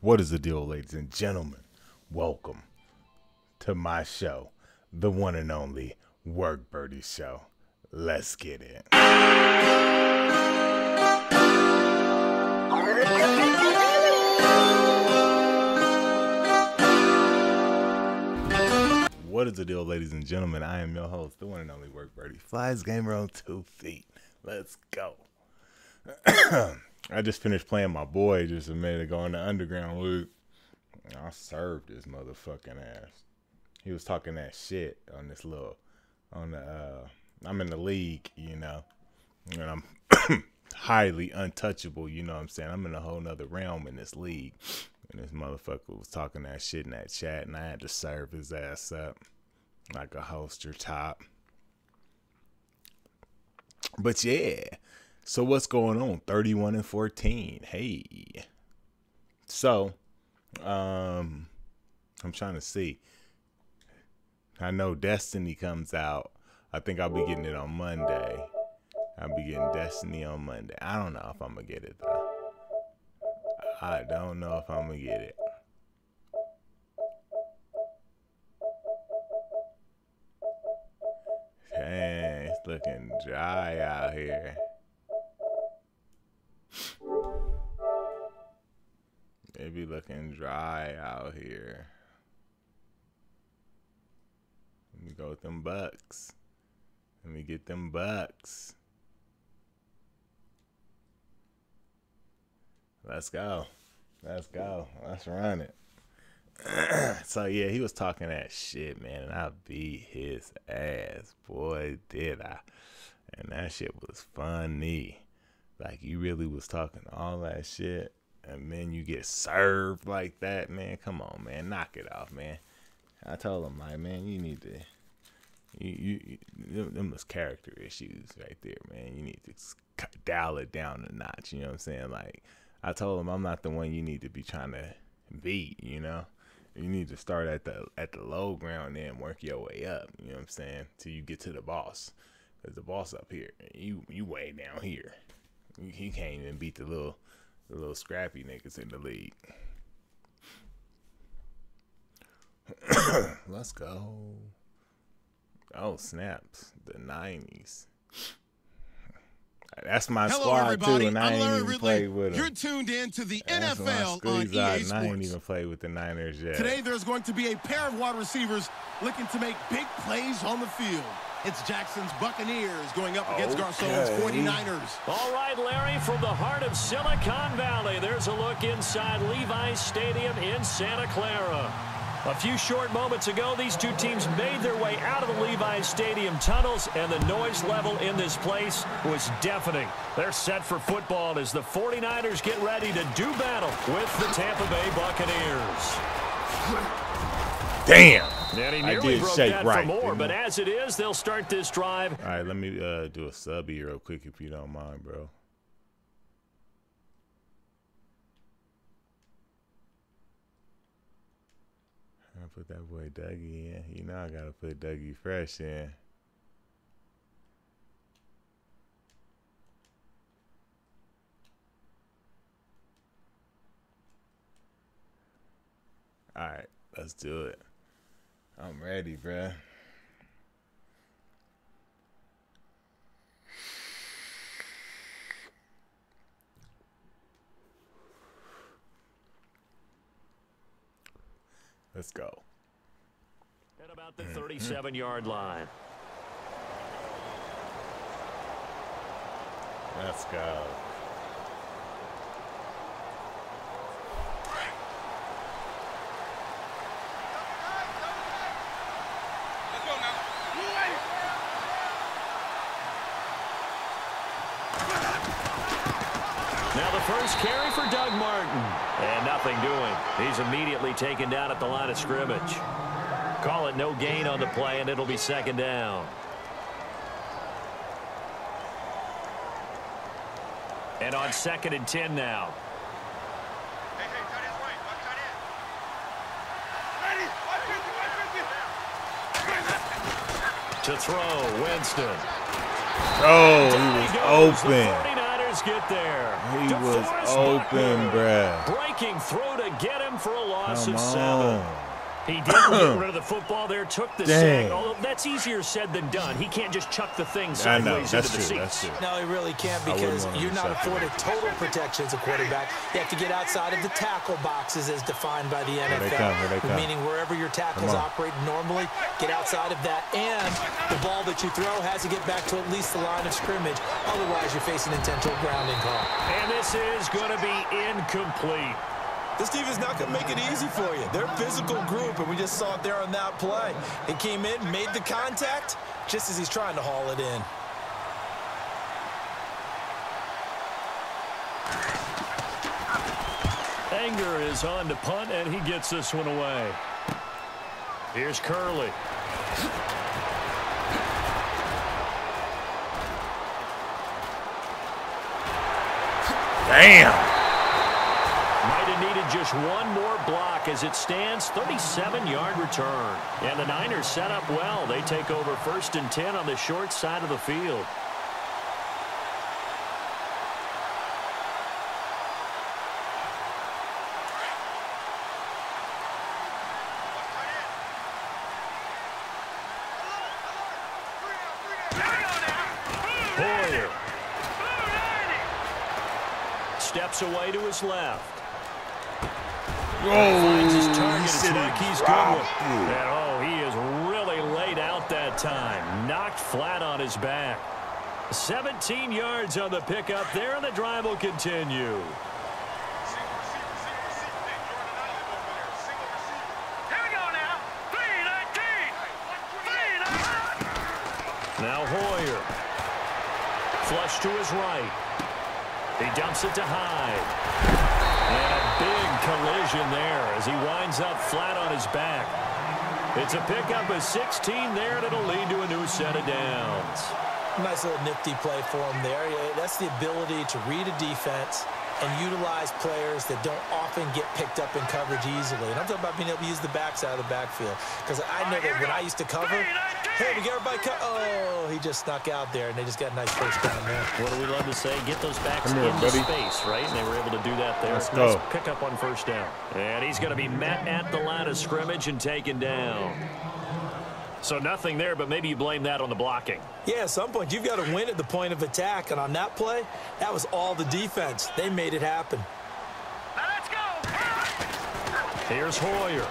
What is the deal, ladies and gentlemen? Welcome to my show, the one and only Workbirdy Show. Let's get it. What is the deal, ladies and gentlemen? I am your host, the one and only Workbirdy. Flies gamer on 2 feet. Let's go. I just finished playing my boy just a minute ago in the underground loop. I served his motherfucking ass. He was talking that shit on this little, I'm in the league, you know, and I'm highly untouchable, you know what I'm saying? I'm in a whole nother realm in this league. And this motherfucker was talking that shit in that chat, and I had to serve his ass up like a holster top. But yeah, so what's going on? 31-14. Hey. So, I'm trying to see. I know Destiny comes out. I think I'll be getting it on Monday. I'll be getting Destiny on Monday. I don't know if I'm going to get it, though. I don't know if I'm going to get it. Dang, it's looking dry out here. It be looking dry out here. Let me go with them bucks. Let me get them bucks. Let's go. Let's go. Let's run it. So, yeah, he was talking that shit, man, and I beat his ass. Boy, did I. And that shit was funny. Like, you really was talking all that shit, and then you get served like that, man. Come on, man. Knock it off, man. I told him, like, man, you need to, them was character issues right there, man. You need to dial it down a notch, you know what I'm saying? Like, I told him I'm not the one you need to be trying to beat, you know? You need to start at the low ground and work your way up, you know what I'm saying? Till you get to the boss. Because the boss up here, you way down here. He can't even beat the little scrappy niggas in the league. Let's go. Oh, snaps. The 90s. That's my squad, everybody. too, and I ain't even played with them. You're tuned in to the That's NFL on EA Sports. I ain't even played with the Niners yet. Today, there's going to be a pair of wide receivers looking to make big plays on the field. It's Jackson's Buccaneers going up against Garçon's 49ers. All right, Larry, from the heart of Silicon Valley, there's a look inside Levi's Stadium in Santa Clara. A few short moments ago, these two teams made their way out of the Levi's Stadium tunnels, and the noise level in this place was deafening. They're set for football as the 49ers get ready to do battle with the Tampa Bay Buccaneers. Damn! And he I nearly did broke shake that right, for more, didn't but I? as it is, they'll start this drive. All right, let me do a subby real quick if you don't mind, bro. I put that boy Dougie in. You know I gotta put Dougie Fresh in. All right, let's do it. I'm ready, bruh. Let's go. At about the 37-yard line. Let's go. Now the first carry for Doug Martin. And nothing doing. He's immediately taken down at the line of scrimmage. Call it no gain on the play, and it'll be second down. And on 2nd and 10 now. To throw, Winston. Oh, he was open. does get there. He was open, bruh. Breaking through to get him for a loss Come of 7. on. He didn't get rid of the football there, took the sack. Although that's easier said than done. He can't just chuck the thing sideways into the seats. No, he really can't, because you're not afforded total protection as a quarterback. You have to get outside of the tackle boxes as defined by the NFL. Here they come. Meaning wherever your tackles operate normally, get outside of that. And the ball that you throw has to get back to at least the line of scrimmage. Otherwise, you're facing intentional grounding call. And this is going to be incomplete. This team is not going to make it easy for you. They're a physical group, and we just saw it there on that play. He came in, made the contact, just as he's trying to haul it in. Anger is on to punt, and he gets this one away. Here's Curley. Damn. Might have needed just one more block. As it stands, 37-yard return. And the Niners set up well. They take over 1st and 10 on the short side of the field. Hoyer steps away to his left. Finds his target. It's like he's good with. And oh, he is really laid out that time. Knocked flat on his back. 17 yards on the pickup there, and the drive will continue. Now Hoyer. Flush to his right. He dumps it to Hyde. And a big collision there as he winds up flat on his back. It's a pickup of 16 there, and it'll lead to a new set of downs. Nice little nifty play for him there. That's the ability to read a defense and utilize players that don't often get picked up in coverage easily. And I'm talking about being able to use the backside of the backfield. Because I know that when I used to cover, hey, we got everybody oh, he just snuck out there, and they just got a nice first down there. What do we love to say? Get those backs into space, right? And they were able to do that there. Let's go. Nice pick up on 1st down. And he's going to be met at the line of scrimmage and taken down. So nothing there, but maybe you blame that on the blocking. Yeah, at some point, you've got to win at the point of attack. And on that play, that was all the defense. They made it happen. Now let's go. Here's Hoyer.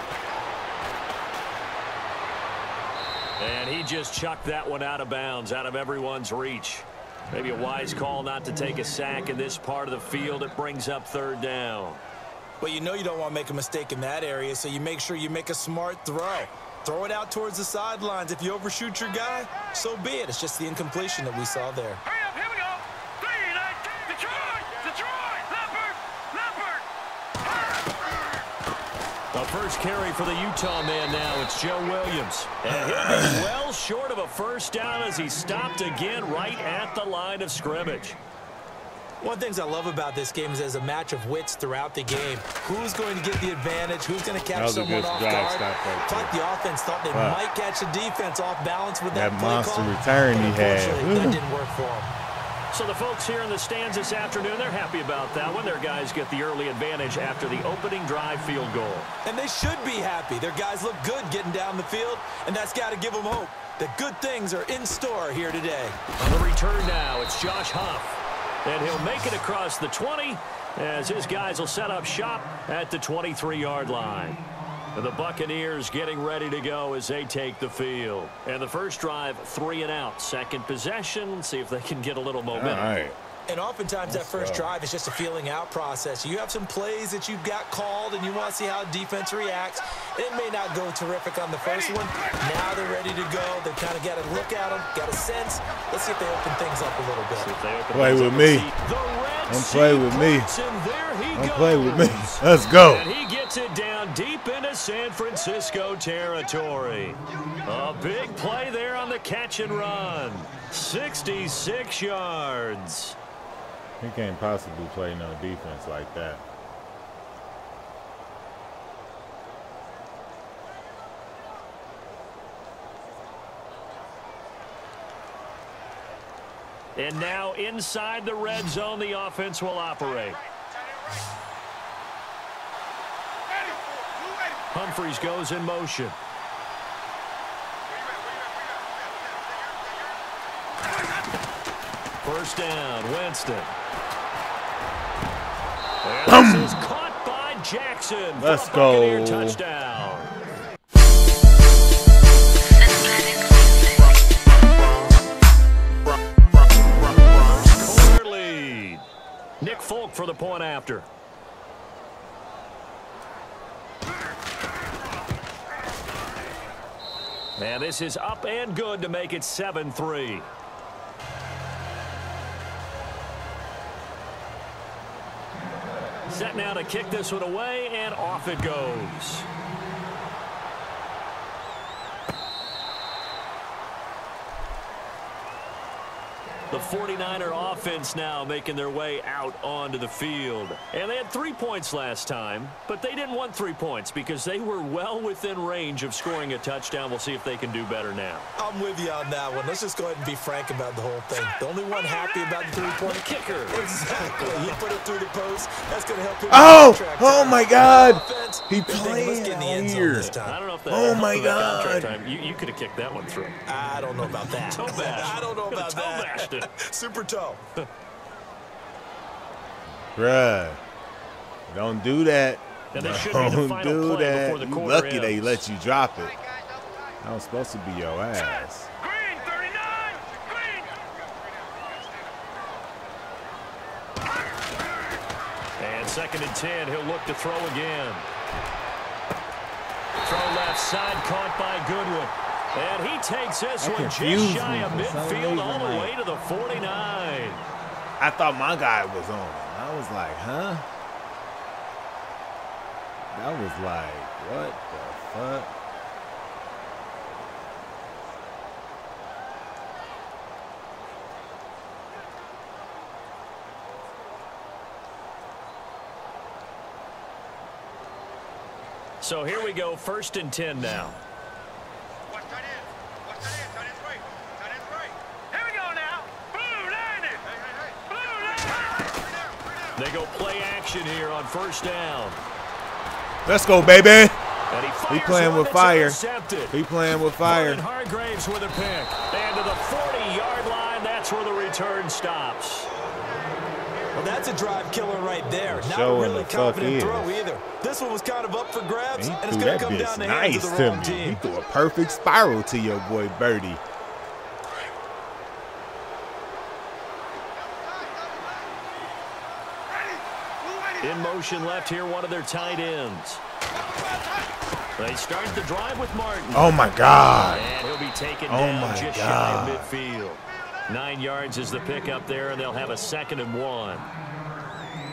And he just chucked that one out of bounds, out of everyone's reach. Maybe a wise call not to take a sack in this part of the field. It brings up 3rd down. Well, you know you don't want to make a mistake in that area, so you make sure you make a smart throw. Throw it out towards the sidelines. If you overshoot your guy, so be it. It's just the incompletion that we saw there. Hurry up, here we go. 3, Detroit, Leopard. The first carry for the Utah man now. It's Joe Williams. And he'll be well short of a 1st down as he stopped again right at the line of scrimmage. One of the things I love about this game is there's a match of wits throughout the game. Who's going to get the advantage? Who's going to catch someone off guard? It's like the offense thought they might catch the defense off balance with that monster call, return he had. That didn't work for him. So the folks here in the stands this afternoon, they're happy about that one. Their guys get the early advantage after the opening drive field goal. And they should be happy. Their guys look good getting down the field, and that's got to give them hope that good things are in store here today. On the return now, it's Josh Huff. And he'll make it across the 20 as his guys will set up shop at the 23-yard line. And the Buccaneers getting ready to go as they take the field. And the first drive, 3 and out. Second possession, see if they can get a little momentum. All right. And oftentimes that first drive is just a feeling out process. You have some plays that you've got called and you want to see how defense reacts. It may not go terrific on the first one. Now they're ready to go. They've kind of got to look at them, got a sense. Let's see if they open things up a little bit. Play with me. Don't play with me. Don't play with me. Let's go. And he gets it down deep into San Francisco territory. A big play there on the catch and run. 66 yards. He can't possibly play no defense like that. And now inside the red zone, the offense will operate. Humphries goes in motion. First down, Winston. And this is caught by Jackson. Let's Buccaneer go. Touchdown. Corner lead. Nick Folk for the point after. And this is up and good to make it 7-3. Set now to kick this one away, and off it goes. The 49er offense now making their way out onto the field. And they had 3 points last time, but they didn't want 3 points because they were well within range of scoring a touchdown. We'll see if they can do better now. I'm with you on that one. Let's just go ahead and be frank about the whole thing. The only one happy about the three-point kicker. Exactly. He put it through the post. That's going to help him. Oh my God. He played Let's get in the end zone here. this time. I don't know if that Oh my helped with that contract God. time. You could have kicked that one through. I don't know about that. Toe bash. I don't know about Toe bashed that. it. Super toe. Bruh. Don't do that. And this should be the Don't final do play that. before the You quarter lucky they ends. let you drop it. That was supposed to be your ass. Green, 39. Green. And 2nd and 10, he'll look to throw again. Throw left side, caught by Goodwin. And he takes this That one just confused shy me of for some midfield all the reason, way to the 49. I thought my guy was on it. I was like, huh? That was like, what the fuck? So here we go, 1st and 10 now. Watch tight end. Watch tight end. Tight end's right. Tight end's right. Here we go now. Blue landed. Blue landed. They go play action here on 1st down. Let's go, baby. And he fires playing one with that's fire. intercepted. He playing with fire. Vernon Hargraves with a pick. And to the 40-yard line, that's where the return stops. Well, that's a drive killer right there. Not a Showing really the fuck confident is. throw either. This one was kind of up for grabs, He and it's threw going that to come down bitch the hands nice of the to wrong me. team. He threw a perfect spiral to your boy Birdie. In motion left here, one of their tight ends. They start the drive with Martin. Oh my God. And he'll be taken Oh down my just God. shy of midfield. 9 yards is the pickup there, and they'll have a 2nd and 1.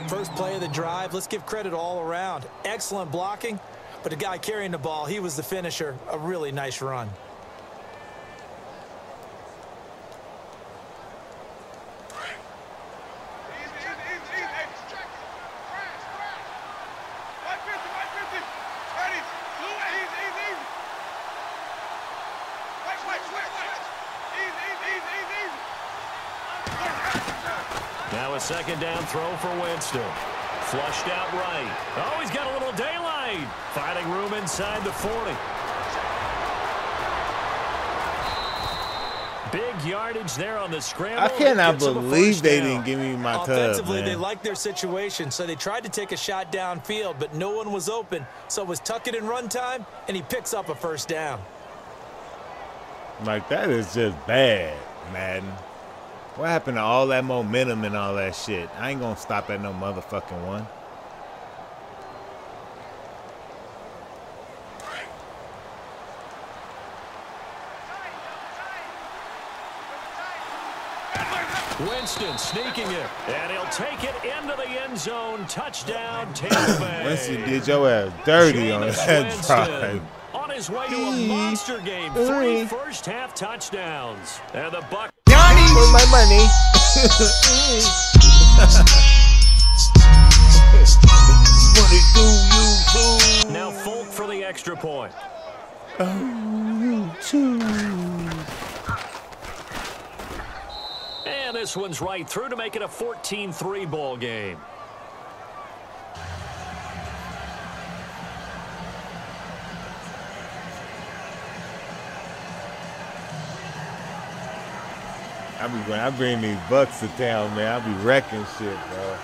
First play of the drive, let's give credit all around. Excellent blocking, but the guy carrying the ball, he was the finisher. A really nice run. Now a 2nd down throw for Winston. Flushed out right. Oh, he's got a little daylight. Finding room inside the 40. Big yardage there on the scramble. I cannot Gets him a believe first they down. didn't give me my tub, Offensively, man. they liked their situation, so they tried to take a shot downfield, but no one was open. So it was tuck it in run time, and he picks up a 1st down. Like, that is just bad, Madden. What happened to all that momentum and all that shit? I ain't gonna stop at no motherfucking one. Winston sneaking it, and he'll take it into the end zone. Touchdown, Tampa Bay. Winston did your ass dirty on Jameis that Winston drive. on his way to a monster game. 3 first-half touchdowns. And the Bucs. Where's my money? What it do, you fool? Now Folk for the extra point. Oh, you too. And this one's right through to make it a 14-3 ball game. When I bring these Bucks to town, man, I be wrecking shit, bro.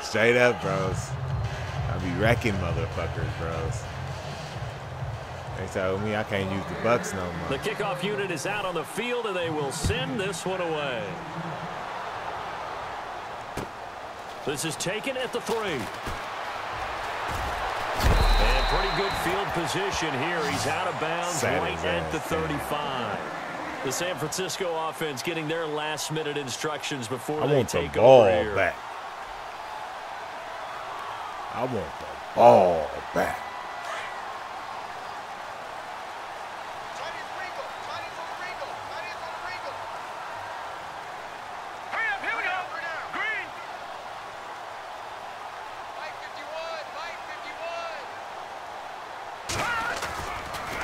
Straight up, bros. I be wrecking motherfuckers, bros. They told me I can't use the Bucks no more. The kickoff unit is out on the field, and they will send this one away. This is taken at the 3. And pretty good field position here. He's out of bounds right at the 35. The San Francisco offense getting their last-minute instructions before they take over here. Back. I want the ball back.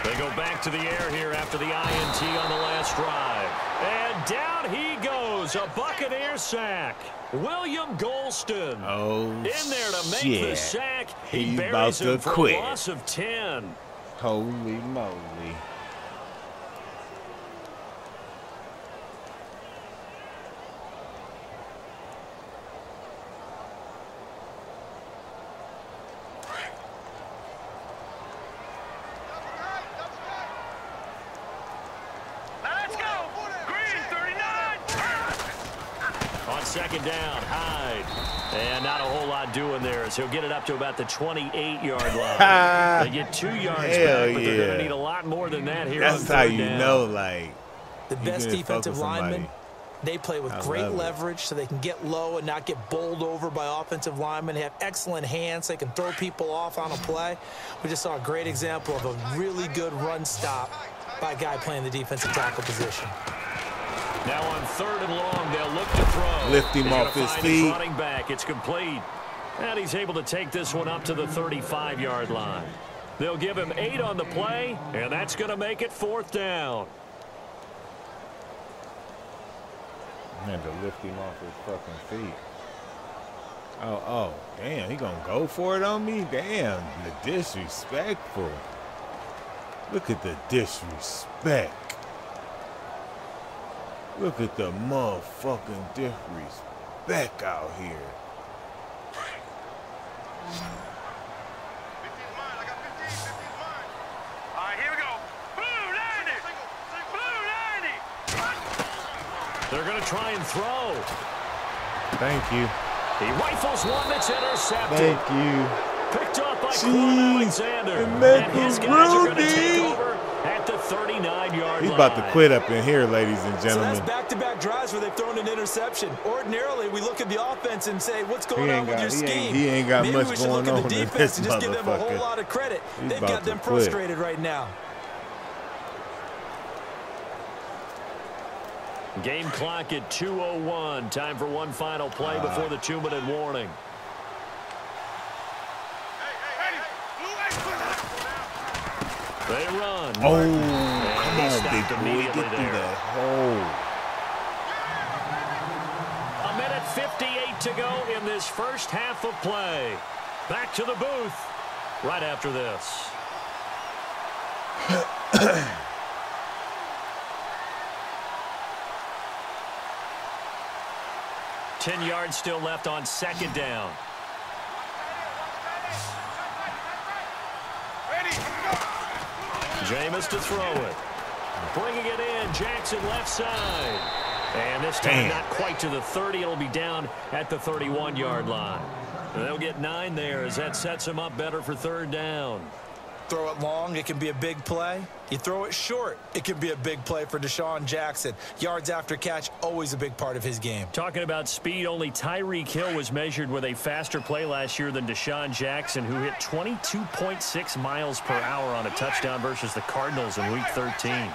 They go back to the air here after the INT on the last drive. And down he goes. A Buccaneer sack. William Golston. Oh, in there to make the sack. He buries him for a loss of 10. Holy moly. Second down, Hyde. And not a whole lot doing there as he'll get it up to about the 28-yard line. They get 2 yards back, but they're going to need a lot more than that here. That's how you know, like, the best defensive linemen, they play with great leverage so they can get low and not get bowled over by offensive linemen. They have excellent hands. They can throw people off on a play. We just saw a great example of a really good run stop by a guy playing the defensive tackle position. Now on 3rd and long, they'll look to throw. Lift him off his feet. Running back, it's complete. And he's able to take this one up to the 35-yard line. They'll give him 8 on the play, and that's going to make it 4th down. I had to lift him off his fucking feet. Oh, damn, he gonna go for it on me? Damn, the disrespectful. Look at the disrespect. Look at the motherfucking disrespect out here. All right, here we go. Blue 90. Blue 90. They're going to try and throw. Thank you. He rifles one that's intercepted. Thank you. Picked up by Quan Alexander. And his guys are going to take over at the 39-yard line. He's about to quit up in here, ladies and gentlemen. So that's back-to-back drives where they've thrown an interception. Ordinarily, we look at the offense and say, what's going on with your scheme? He ain't got Maybe much we should going look on at the in defense this and just give them a whole motherfucker. lot of credit. He's They've about got to them quit. frustrated right now. Game clock at 2:01. Time for one final play before the 2-minute warning. They run. Oh, and come on, big boy. Get through that hole. A minute 58 to go in this first half of play. Back to the booth right after this. Ten yards still left on 2nd down. Jameis to throw it. Bringing it in, Jackson left side. And this time not quite to the 30. It'll be down at the 31-yard line. And they'll get 9 there as that sets them up better for 3rd down. Throw it long, it can be a big play. You throw it short, it can be a big play for Deshaun Jackson. Yards after catch, always a big part of his game. Talking about speed, only Tyreek Hill was measured with a faster play last year than Deshaun Jackson, who hit 22.6 miles per hour on a touchdown versus the Cardinals in Week 13.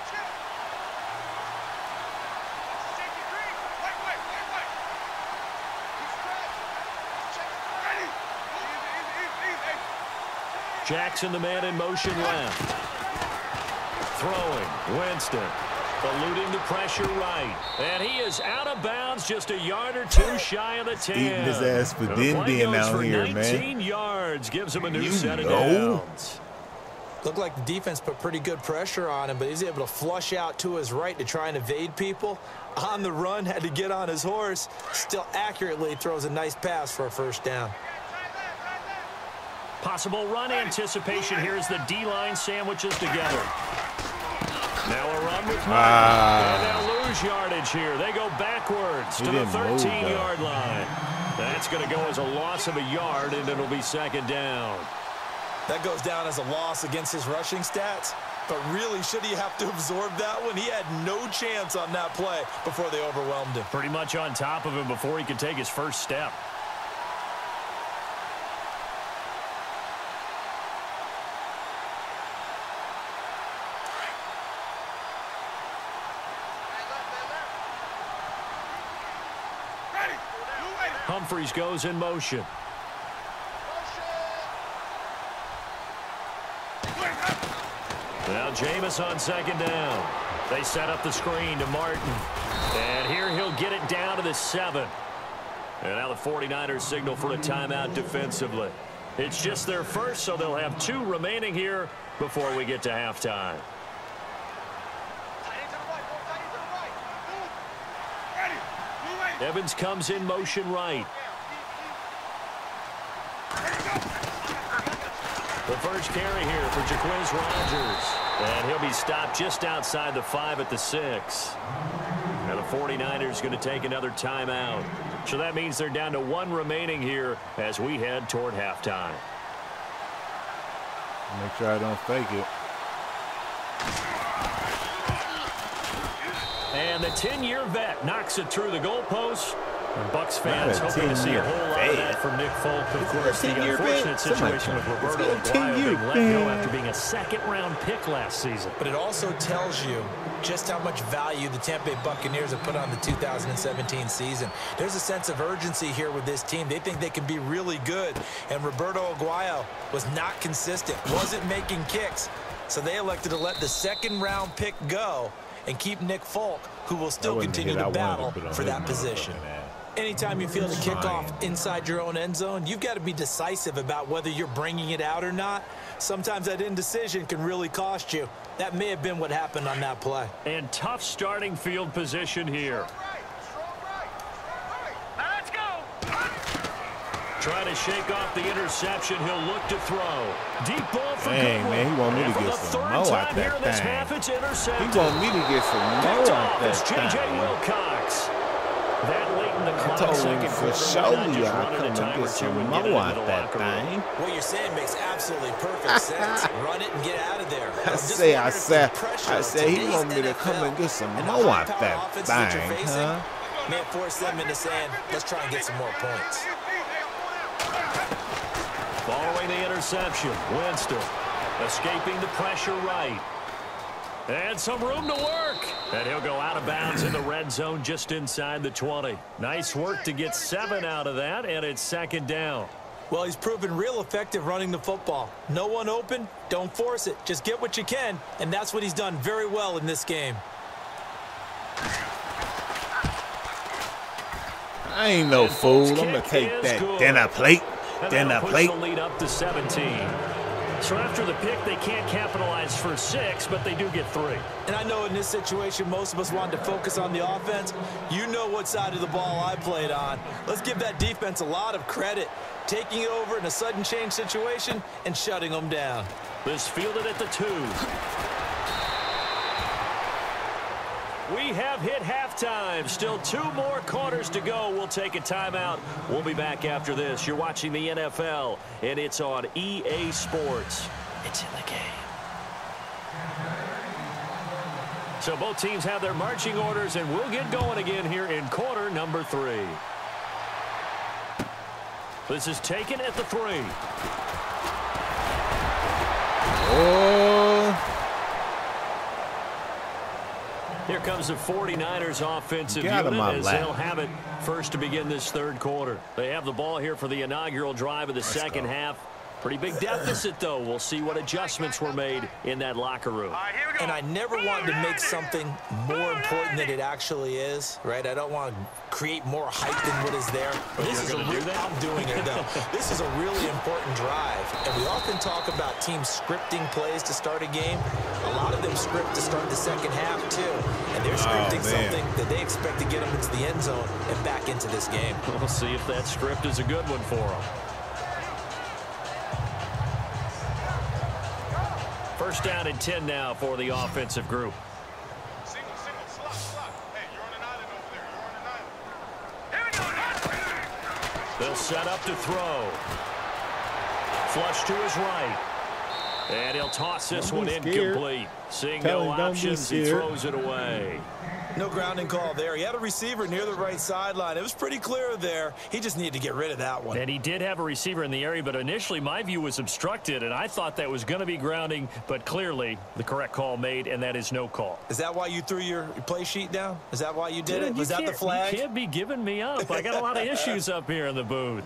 Jackson, the man in motion left. Throwing. Winston. Eluding the pressure right. And he is out of bounds, just a yard or two shy of the 10. Eating his ass for being out here, 19 man. yards, gives him a new set of downs. Looked like the defense put pretty good pressure on him, but he's able to flush out to his right to try and evade people. On the run, had to get on his horse. Still accurately throws a nice pass for a first down. Possible run anticipation here as the D-line sandwiches together. Now a run with Martin. And they'll lose yardage here. They go backwards to the 13-yard line. That's going to go as a loss of a yard, and it'll be second down. That goes down as a loss against his rushing stats. But really, should he have to absorb that one? He had no chance on that play before they overwhelmed him. Pretty much on top of him before he could take his first step. Humphreys goes in motion. Now Jameis on second down. They set up the screen to Martin. And here he'll get it down to the 7. And now the 49ers signal for a timeout defensively. It's just their first, so they'll have 2 remaining here before we get to halftime. Evans comes in motion right. The first carry here for Jaquez Rogers. And he'll be stopped just outside the 5 at the 6. And the 49ers going to take another timeout. So that means they're down to 1 remaining here as we head toward halftime. Make sure I don't fake it. And the 10-year vet knocks it through the goalpost. And Bucs fans hoping to see a whole lot of that from Nick Folk. Of course, the unfortunate situation with Roberto Aguayo being let go after being a second-round pick last season. But it also tells you just how much value the Tampa Bay Buccaneers have put on the 2017 season. There's a sense of urgency here with this team. They think they can be really good. And Roberto Aguayo was not consistent, wasn't making kicks. So they elected to let the second-round pick go and keep Nick Folk, who will still continue to battle for that position. Anytime you feel the kickoff inside your own end zone, you've got to be decisive about whether you're bringing it out or not. Sometimes that indecision can really cost you. That may have been what happened on that play. And tough starting field position here. Let's go. Trying to shake off the interception. He'll look to throw. Deep ball for Dang, man, he want me to get some more out that thing. He want me to get some more out that thing. J.J. Wilcox. That late in the clock, I told him for sure I'll come and get some more out that thing. What you're saying makes absolutely perfect sense. Run it and get out of there. I said he want me to come and get some more out that thing, huh? May have forced them into saying, let's try and get some more points. Following the interception, Winston escaping the pressure right. And some room to work. And he'll go out of bounds in the red zone just inside the 20. Nice work to get 7 out of that, and it's second down. Well, he's proven real effective running the football. No one open, don't force it. Just get what you can, and that's what he's done very well in this game. I ain't no fool. I'm going to take that dinner plate. Dinner plate. The lead up to 17. So after the pick, they can't capitalize for 6, but they do get 3. And I know in this situation, most of us wanted to focus on the offense. You know what side of the ball I played on. Let's give that defense a lot of credit, taking it over in a sudden change situation and shutting them down. This fielded at the 2. We have hit halftime. Still 2 more quarters to go. We'll take a timeout. We'll be back after this. You're watching the NFL, and it's on EA Sports. It's in the game. So both teams have their marching orders, and we'll get going again here in quarter number 3. This is taken at the 3. Oh. Here comes the 49ers offensive unit as they'll have it first to begin this third quarter. They have the ball here for the inaugural drive of the second half. Pretty big deficit, though. We'll see what adjustments were made in that locker room. And I never want to make something more important than it actually is, right? I don't want to create more hype than what is there. This is I'm doing it, though. This is a really important drive. And we often talk about teams scripting plays to start a game. A lot of them script to start the second half, too. And they're scripting something that they expect to get them into the end zone and back into this game. We'll see if that script is a good one for them. First down and 10 now for the offensive group. Single, slot. Hey, you're on an island over there. They'll set up to throw. Flush to his right. And he'll toss this one incomplete. Seeing no options, he throws it away. No grounding call there. He had a receiver near the right sideline. It was pretty clear there. He just needed to get rid of that one. And he did have a receiver in the area, but initially my view was obstructed, and I thought that was going to be grounding, but clearly the correct call made, and that is no call. Is that why you threw your play sheet down? Is that why you did it? Was that the flag? You can't be giving me up. I got a lot of issues up here in the booth.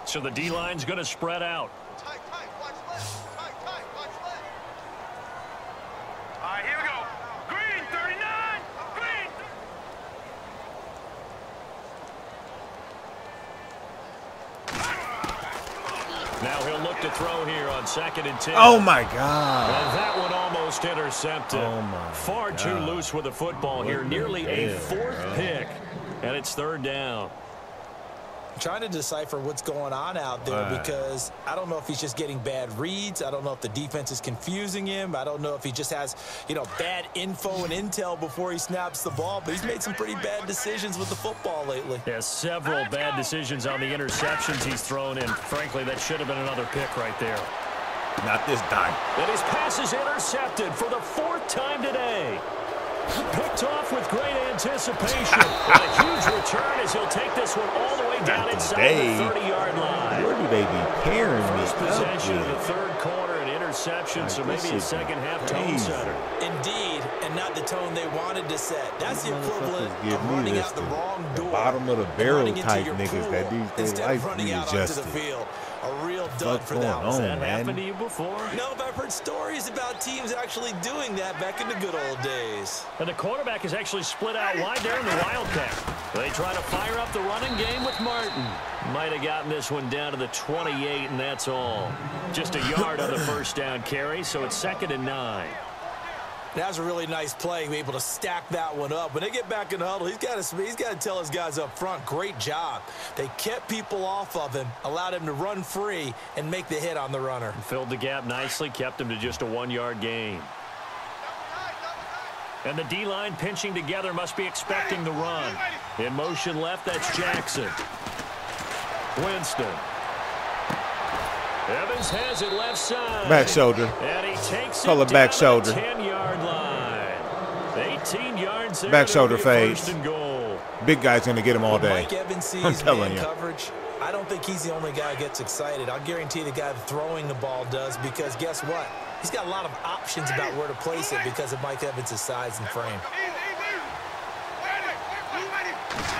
So the D-line's going to spread out. Tight, watch left. Tight, watch left. All right, here we go. Green, 39. Green. Now he'll look to throw here on 2nd and 10. Oh, my God. And that one almost intercepted. Oh, my Far God. too loose with the football here. Nearly a 4th pick. And it's 3rd down. Trying to decipher what's going on out there because I don't know if he's just getting bad reads. I don't know if the defense is confusing him. I don't know if he just has, bad info and intel before he snaps the ball. But he's made some pretty bad decisions with the football lately. Yeah, several bad decisions on the interceptions he's thrown, and frankly, that should have been another pick right there. Not this time. And his pass is intercepted for the 4th time today. Picked off with great anticipation. And a huge return as he'll take this one all the way down inside the 30-yard line. Where do they be carrying me? First possession of the 3rd quarter and interception, so maybe a second-half tone setter. Indeed, and not the tone they wanted to set. That's the equivalent of running out the wrong door. Bottom of the barrel type niggas that these instead of running out onto the field. A real dud for that one. Has that happened to you before? No, but I've heard stories about teams actually doing that back in the good old days. And the quarterback is actually split out wide there in the Wildcat. They try to fire up the running game with Martin. Might have gotten this one down to the 28, and that's all. Just a yard on the first down carry, so it's 2nd and 9. That was a really nice play, be able to stack that one up. When they get back in the huddle, he's got to tell his guys up front, great job. They kept people off of him, allowed him to run free, and make the hit on the runner. Filled the gap nicely, kept him to just a 1-yard gain. And the D-line pinching together must be expecting the run. In motion left, that's Jackson. Winston. Evans has it left side. Back shoulder. And he takes Call it back shoulder. 10-yard line. 18 yards there. Back shoulder fade. First and goal. Big guy's going to get him all day. Mike Evans sees I'm telling you. coverage. I don't think he's the only guy who gets excited. I'll guarantee the guy throwing the ball does, because guess what? He's got a lot of options about where to place it because of Mike Evans' size and frame.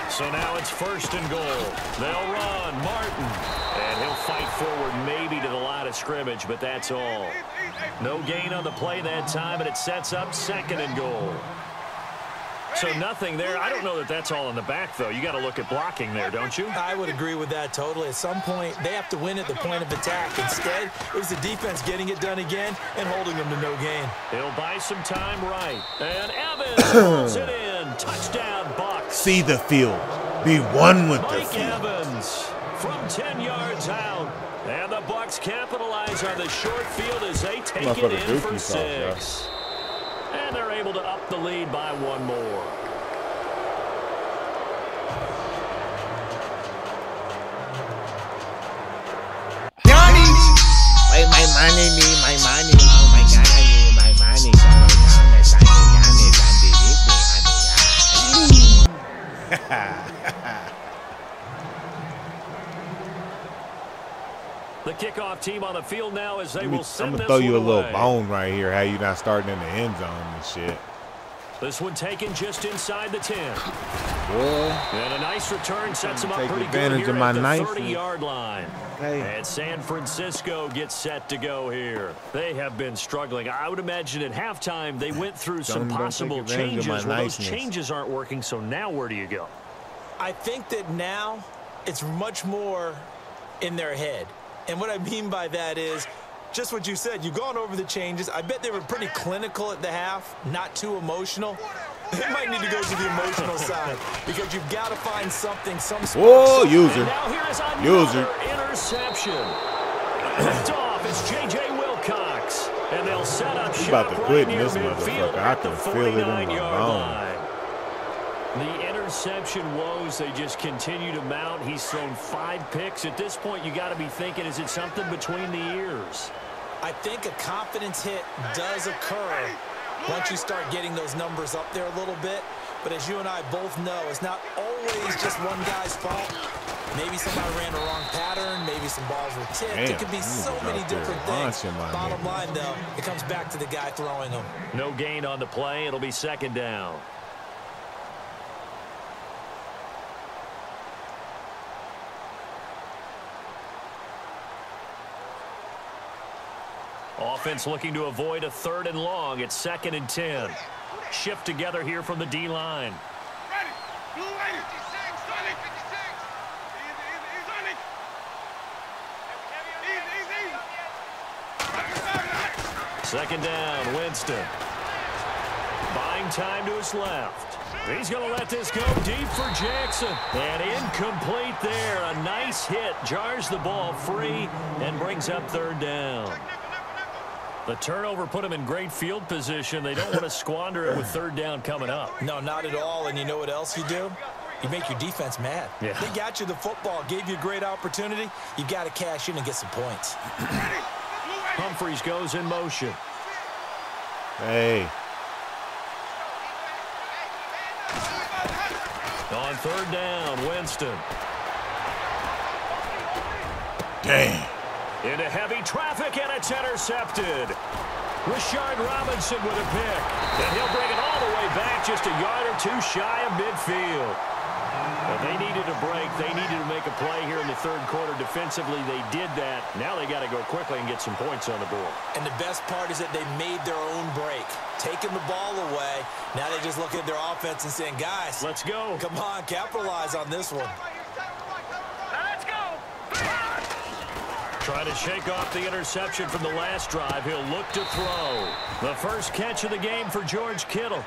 So now it's 1st and goal. They'll run. Martin. And he'll fight forward maybe to the line of scrimmage, but that's all. No gain on the play that time, and it sets up 2nd and goal. So nothing there. I don't know that that's all in the back, though. You got to look at blocking there, don't you? I would agree with that totally. At some point, they have to win at the point of attack. Instead, it was the defense getting it done again and holding them to no gain. He'll buy some time right. And Evans pulls it in. Touchdown, Bucks. See the field. Be one with the Mike field. Evans from 10 yards out. And the Bucks capitalize on the short field as they take it in for 6. And they're able to up the lead by 1 more. Johnny! Wait, my money, need my money. Oh my God, I need my money. The kickoff team on the field now as they will send I'm this gonna throw you a one little away. bone right here. How you not starting in the end zone and shit. This one taken just inside the 10. boy. And a nice return sets him up Take pretty good advantage here of my at the knife. 30-yard line. Hey. And San Francisco gets set to go here. They have been struggling. I would imagine at halftime they went through some possible changes. Well, those changes aren't working, so now where do you go? I think that now it's much more in their head. And what I mean by that is just what you said. You've gone over the changes. I bet they were pretty clinical at the half, not too emotional. They might need to go to the emotional side because you've got to find something, some spark. Whoa, user. And now here is another interception. Picked off, it's J.J. Wilcox. And they'll set up shop about to quit right this near midfield motherfucker. I at the can feel it in my 49-yard line. The interception woes, they just continue to mount. He's thrown 5 picks. At this point, you got to be thinking, is it something between the ears? I think a confidence hit does occur once you start getting those numbers up there a little bit. But as you and I both know, it's not always just one guy's fault. Maybe somebody ran the wrong pattern. Maybe some balls were tipped. Damn, it could be so many different things. Bottom name. line, though, it comes back to the guy throwing them. No gain on the play. It'll be second down. Offense looking to avoid a 3rd and long. It's 2nd and 10. Shift together here from the D-line. Second down, Winston. Buying time to his left. He's going to let this go deep for Jackson. And incomplete there. A nice hit. Jars the ball free and brings up 3rd down. The turnover put him in great field position. They don't want to squander it with 3rd down coming up. No, not at all. And you know what else you do? You make your defense mad. Yeah. They got you the football, gave you a great opportunity. You got to cash in and get some points. Humphreys goes in motion. Hey. On 3rd down, Winston. Damn. Into heavy traffic, and it's intercepted. Rashard Robinson with a pick. And he'll bring it all the way back, just a yard or 2 shy of midfield. But they needed a break. They needed to make a play here in the 3rd quarter. Defensively, they did that. Now they got to go quickly and get some points on the board. And the best part is that they made their own break. Taking the ball away. Now they just look at their offense and saying, guys, let's go. Come on, capitalize on this one. Let's go. Try to shake off the interception from the last drive. He'll look to throw. The first catch of the game for George Kittle.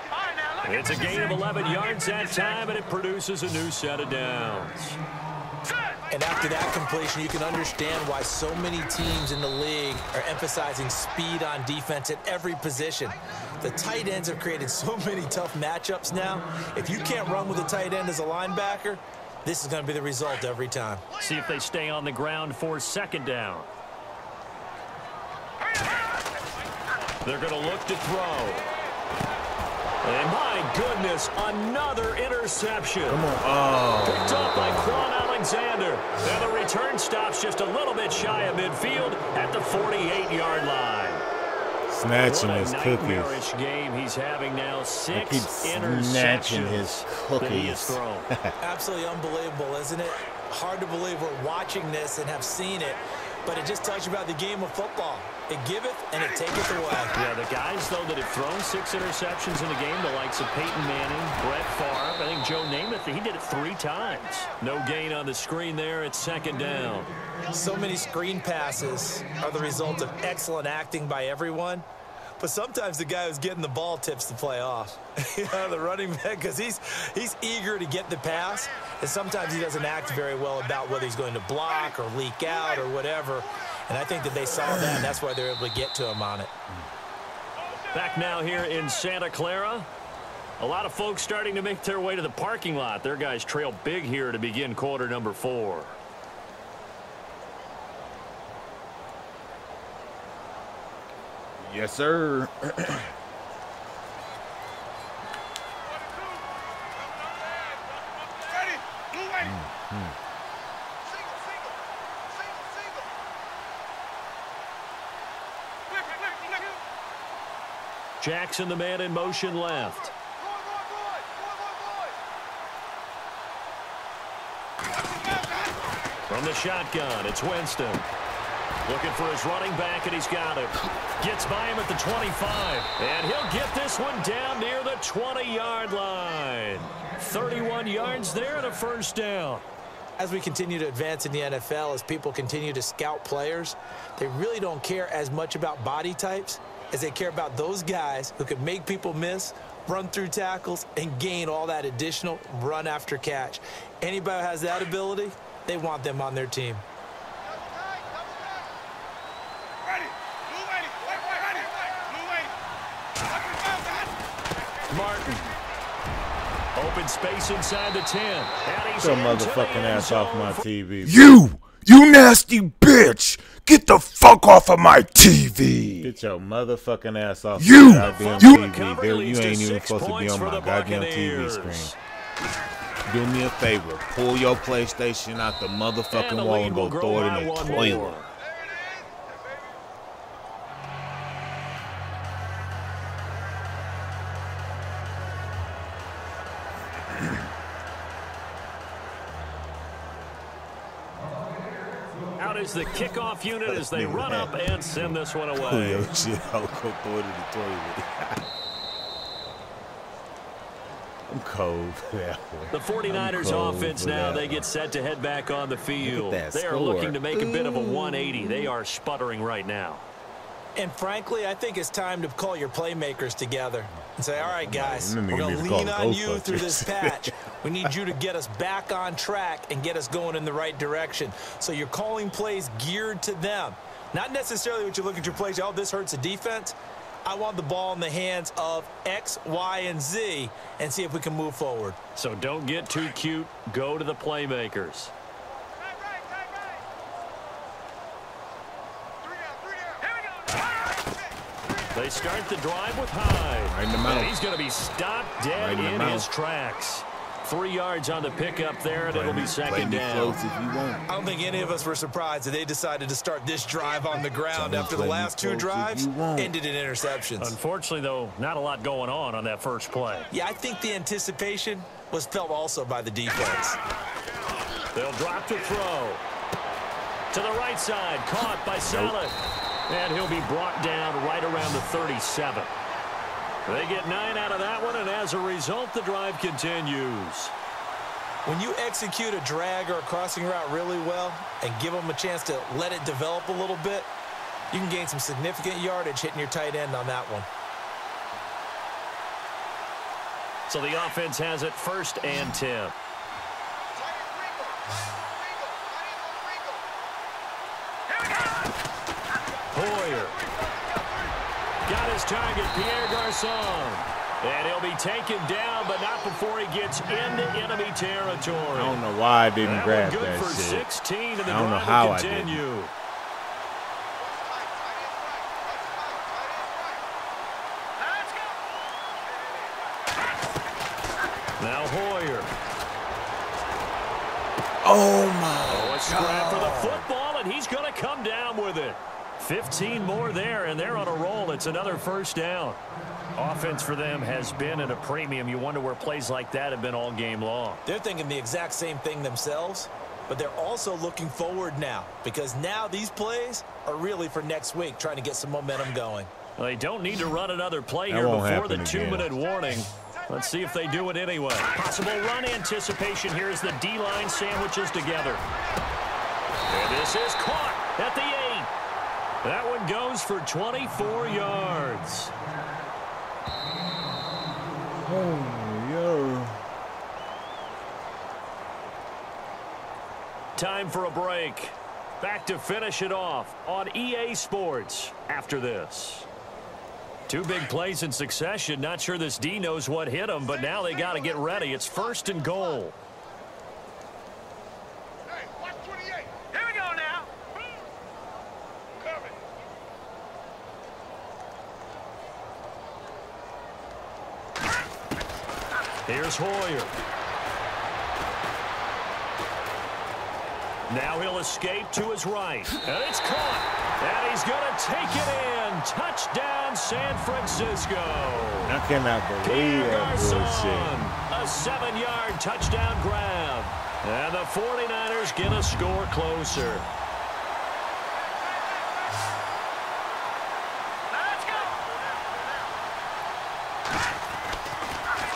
It's a gain of 11 yards that time, and it produces a new set of downs. And after that completion, you can understand why so many teams in the league are emphasizing speed on defense at every position. The tight ends have created so many tough matchups now. If you can't run with a tight end as a linebacker, this is going to be the result every time. See if they stay on the ground for 2nd down. They're going to look to throw. And my goodness, another interception. Come on. Oh. Picked up by Quan Alexander. And the return stops just a little bit shy of midfield at the 48-yard line. Snatching his cookies. Nightmarish game he's having now. 6 interceptions. Snatching his cookies. That he has thrown. Absolutely unbelievable, isn't it? Hard to believe we're watching this and have seen it, but it just tells you about the game of football. It giveth and it taketh away. Yeah, the guys, though, that have thrown 6 interceptions in the game, the likes of Peyton Manning, Brett Favre, I think Joe Namath, he did it 3 times. No gain on the screen there. It's 2nd down. So many screen passes are the result of excellent acting by everyone. But sometimes the guy who's getting the ball tips the play off. You know, the running back, because he's eager to get the pass, and sometimes he doesn't act very well about whether he's going to block or leak out or whatever. And I think that they saw that, and that's why they're able to get to him on it. Back now here in Santa Clara. A lot of folks starting to make their way to the parking lot. Their guys trail big here to begin quarter number 4. Yes, sir. Jackson, the man in motion left. From the shotgun, it's Winston. Looking for his running back, and he's got it. Gets by him at the 25. And he'll get this one down near the 20-yard line. 31 yards there and a first down. As we continue to advance in the NFL, as people continue to scout players, they really don't care as much about body types as they care about those guys who can make people miss, run through tackles, and gain all that additional run after catch. Anybody who has that ability, they want them on their team. Martin. Open space inside the 10. And he's Get your motherfucking ass off my TV. You nasty bitch! Get the fuck off of my TV! Get your motherfucking ass off You! my goddamn You- TV. You ain't even supposed to be on my goddamn TV screen. Do me a favor. Pull your PlayStation out the motherfucking wall and go throw it in the toilet. Out is the kickoff unit as they run up and send this one Pull away. your shit out, go throw it in the toilet. I'm cold for that one. The 49ers cold offense for now, that they get set to head back on the field. that They are score. looking to make a bit of a 180. They are sputtering right now. And frankly, I think it's time to call your playmakers together and say, all right, guys, Them we're niggas going need to to lean call on the you through this Ghostbusters. patch. We need you to get us back on track and get us going in the right direction. So you're calling plays geared to them. Not necessarily what you look at your plays, oh, this hurts the defense. I want the ball in the hands of X, Y, and Z and see if we can move forward. So don't get too cute. Go to the playmakers. They start the drive with Hyde. Right in the mouth. And he's going to be stopped dead Right in the in mouth. his tracks. 3 yards on the pickup there, and it'll be Play second me down. close if you want. I don't think any of us were surprised that they decided to start this drive on the ground Tell me after the play me last two close if drives you want. ended in interceptions. Unfortunately, though, not a lot going on that first play. Yeah, I think the anticipation was felt also by the defense. They'll drop to throw. To the right side, caught by Saleh. And he'll be brought down right around the 37. They get 9 out of that one, and as a result, the drive continues. When you execute a drag or a crossing route really well and give them a chance to let it develop a little bit, you can gain some significant yardage hitting your tight end on that one. So the offense has it 1st and 10. Hoyer. Got his target, Pierre Garçon. And he'll be taken down, but not before he gets into enemy territory. I don't know why I didn't That grab one good that for shit. 16, and the I don't know drive how will I didn't. continue. Now Hoyer. Oh my A scrap for the football, and he's going to come down with it. 15 more there, and they're on a roll. It's another first down. Offense for them has been at a premium. You wonder where plays like that have been all game long. They're thinking the exact same thing themselves, but they're also looking forward now because now these plays are really for next week, trying to get some momentum going. Well, they don't need to run another play That here won't before the happen again. 2-minute warning. Let's see if they do it anyway. Possible run anticipation here as the D-line sandwiches together. And this is caught at the 8. That one goes for 24 yards. Oh, yo. Time for a break. Back to finish it off on EA Sports after this. 2 big plays in succession. Not sure this D knows what hit him, but now they got to get ready. It's 1st and goal. Hey, watch 28. Here we go now. Coming. Here's Hoyer. Now he'll escape to his right. And it's caught. And he's going to take it in. Touchdown, San Francisco. I cannot believe Pierre that bullshit. Garçon, a 7-yard touchdown grab. And the 49ers get a score closer.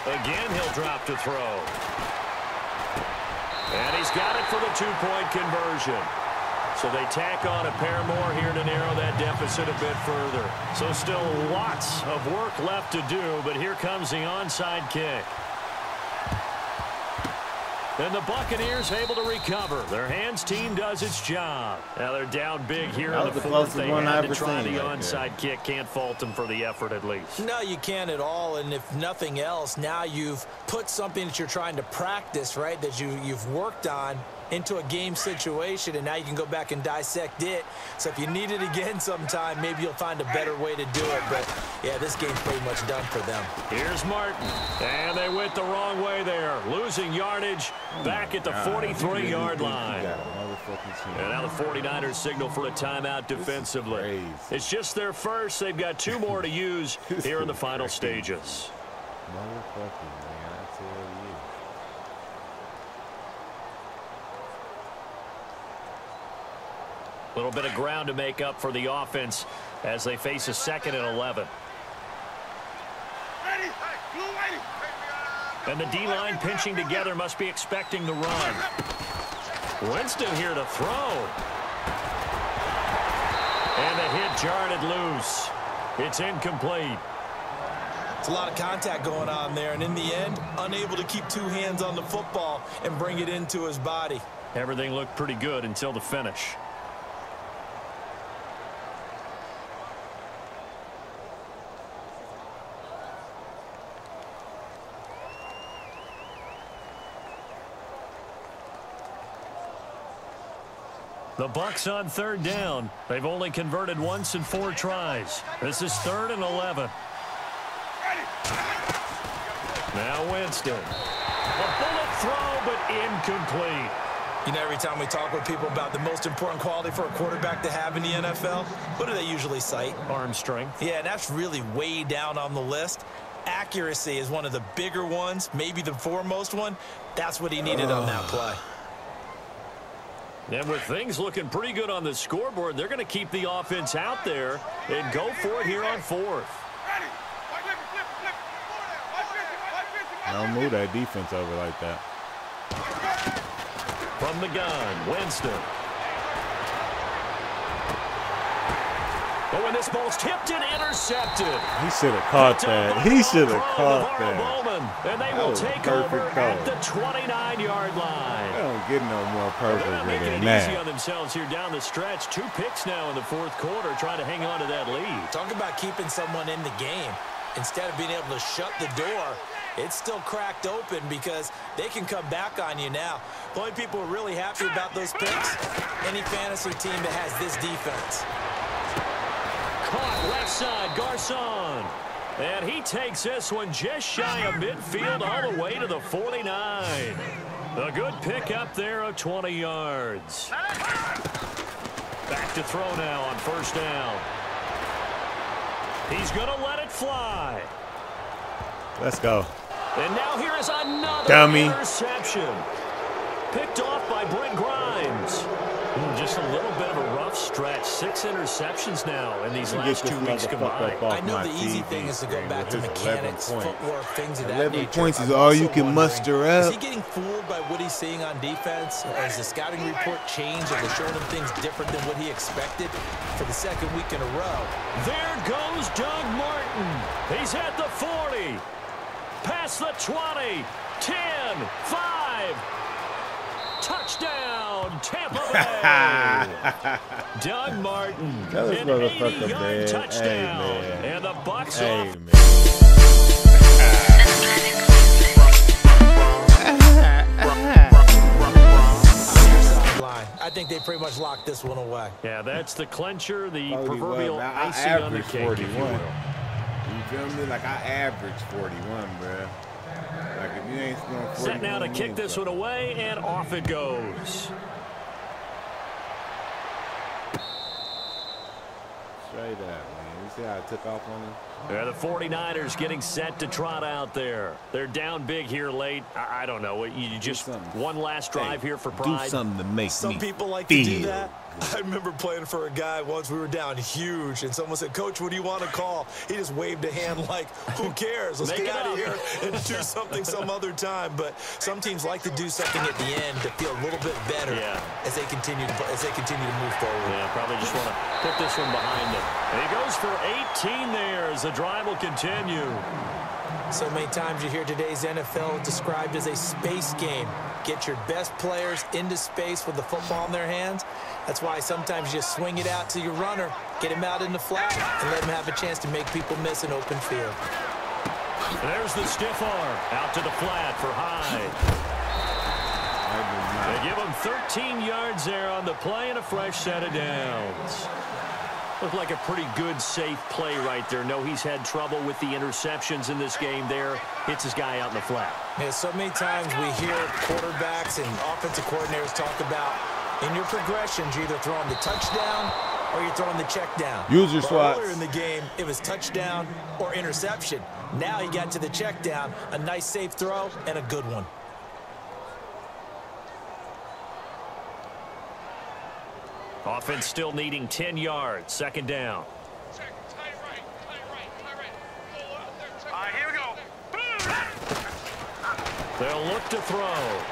Again, he'll drop to throw. And he's got it for the two-point conversion. So they tack on a pair more here to narrow that deficit a bit further. So still lots of work left to do, but here comes the onside kick. And the Buccaneers able to recover. Their hands team does its job. Now they're down big here in the fourth. They had to try the onside kick. Can't fault them for the effort at least. No, you can't at all. And if nothing else, now you've put something that you're trying to practice, right, that you've worked on into a game situation, and now you can go back and dissect it. So if you need it again sometime, maybe you'll find a better way to do it. But, yeah, this game's pretty much done for them. Here's Martin. And they went the wrong way there. Losing yardage back at the 43-yard line. And now the 49ers signal for a timeout defensively. It's just their first. They've got two more to use here in the final stages. Motherfucking, man, I tell you. A little bit of ground to make up for the offense as they face a 2nd and 11. And the D-line pinching together, must be expecting the run. Winston here to throw. And the hit jarred it loose. It's incomplete. It's a lot of contact going on there, and in the end, unable to keep two hands on the football and bring it into his body. Everything looked pretty good until the finish. The Bucs on 3rd down. They've only converted once in 4 tries. This is 3rd and 11. Now Winston. A bullet throw, but incomplete. You know, every time we talk with people about the most important quality for a quarterback to have in the NFL, what do they usually cite? Arm strength. Yeah, and that's really way down on the list. Accuracy is one of the bigger ones, maybe the foremost one. That's what he needed on that play. And with things looking pretty good on the scoreboard, they're going to keep the offense out there and go for it here on 4th. Don't move that defense over like that. From the gun, Winston. Oh, and this ball's tipped and intercepted. He should have caught that. He should have caught that. And they will take over at the 29-yard line. They don't get no more perfect They're not making than it that. easy on themselves here down the stretch. 2 picks now in the 4th quarter, trying to hang on to that lead. Talk about keeping someone in the game. Instead of being able to shut the door, it's still cracked open because they can come back on you now. The only people who are really happy about those picks, any fantasy team that has this defense. Caught left side, Garcon. And he takes this one just shy of midfield all the way to the 49. A good pick up there of 20 yards. Back to throw now on 1st down. He's going to let it fly. Let's go. And now here is another interception. Picked off by Brent Grimes. Just a little bit of a rough stretch. 6 interceptions now in these last 2 weeks combined. I know the easy thing is to go back to mechanics, footwork, things of that 11 nature. points is all you can muster up. Is he getting fooled by what he's seeing on defense? Has the scouting report changed? Are they showing him things different than what he expected for the 2nd week in a row? There goes Doug Martin. He's at the 40. Past the 20. 10, 5. Touchdown, Tampa Bay. Doug Martin, an 80-yard touchdown. Hey, and the Bucs hey, off. I think they pretty much locked this one away. Yeah, that's the clincher, the 41. proverbial Now, I icing on the averaged cake, 41. if you will. You feel me? Like, I averaged 41, bro. Like, if you ain't scoring 41, set now to kick this one away, and off it goes. Straight up, man. You see how I took off on him? Yeah, the 49ers getting set to trot out there. They're down big here late. I don't know. You just one last drive here for pride. Do something to make Some me people like feel. to do that. I remember playing for a guy once. We were down huge, and someone said, "Coach, what do you want to call?" He just waved a hand like, "Who cares? Let's get out of here and do something some other time." But some teams like to do something at the end to feel a little bit better as they continue to move forward. Yeah, probably just want to put this one behind them. And he goes for 18 there as the drive will continue. So many times you hear today's NFL described as a space game. Get your best players into space with the football in their hands. That's why sometimes you swing it out to your runner, get him out in the flat, and let him have a chance to make people miss an open field. There's the stiff arm out to the flat for Hyde. They give him 13 yards there on the play and a fresh set of downs. Looked like a pretty good, safe play right there. No, he's had trouble with the interceptions in this game there. Hits his guy out in the flat. Yeah, so many times we hear quarterbacks and offensive coordinators talk about in your progressions, you're either throwing the touchdown or you're throwing the check down. Use your swats. Earlier in the game, it was touchdown or interception. Now he got to the check down, a nice safe throw, and a good one. Offense still needing 10 yards. Second down. All right, here we go. They'll look to throw.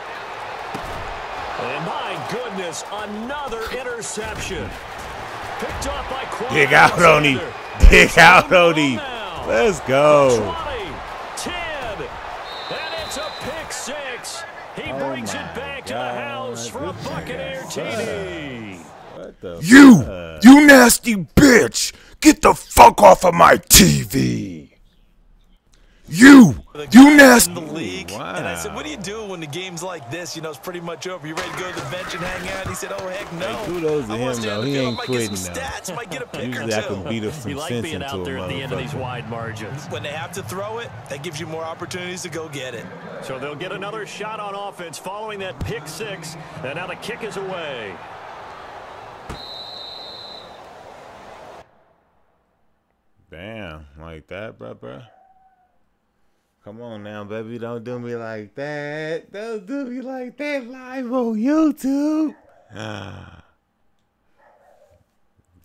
And my goodness, another interception. Picked up by Quan. Dig out on him. Dig out on him. Let's go. 20, 10, and it's a pick six. He brings it back to the house for a Buccaneer TD. What the You nasty bitch! Get the fuck off of my TV! You nasty! In the league, and I said, "What do you do when the game's like this? You know, it's pretty much over. You ready to go to the bench and hang out?" He said, "Oh heck no." Hey, kudos to him though. He ain't quitting now. Stats, might get a pick Usually or I two. can beat up some You like sense being into out there a at the end of these motherfucker. wide margins. When they have to throw it, that gives you more opportunities to go get it. So they'll get another shot on offense following that pick six. And now the kick is away. Damn, like that, bruh. Come on now, baby. Don't do me like that. Don't do me like that live on YouTube.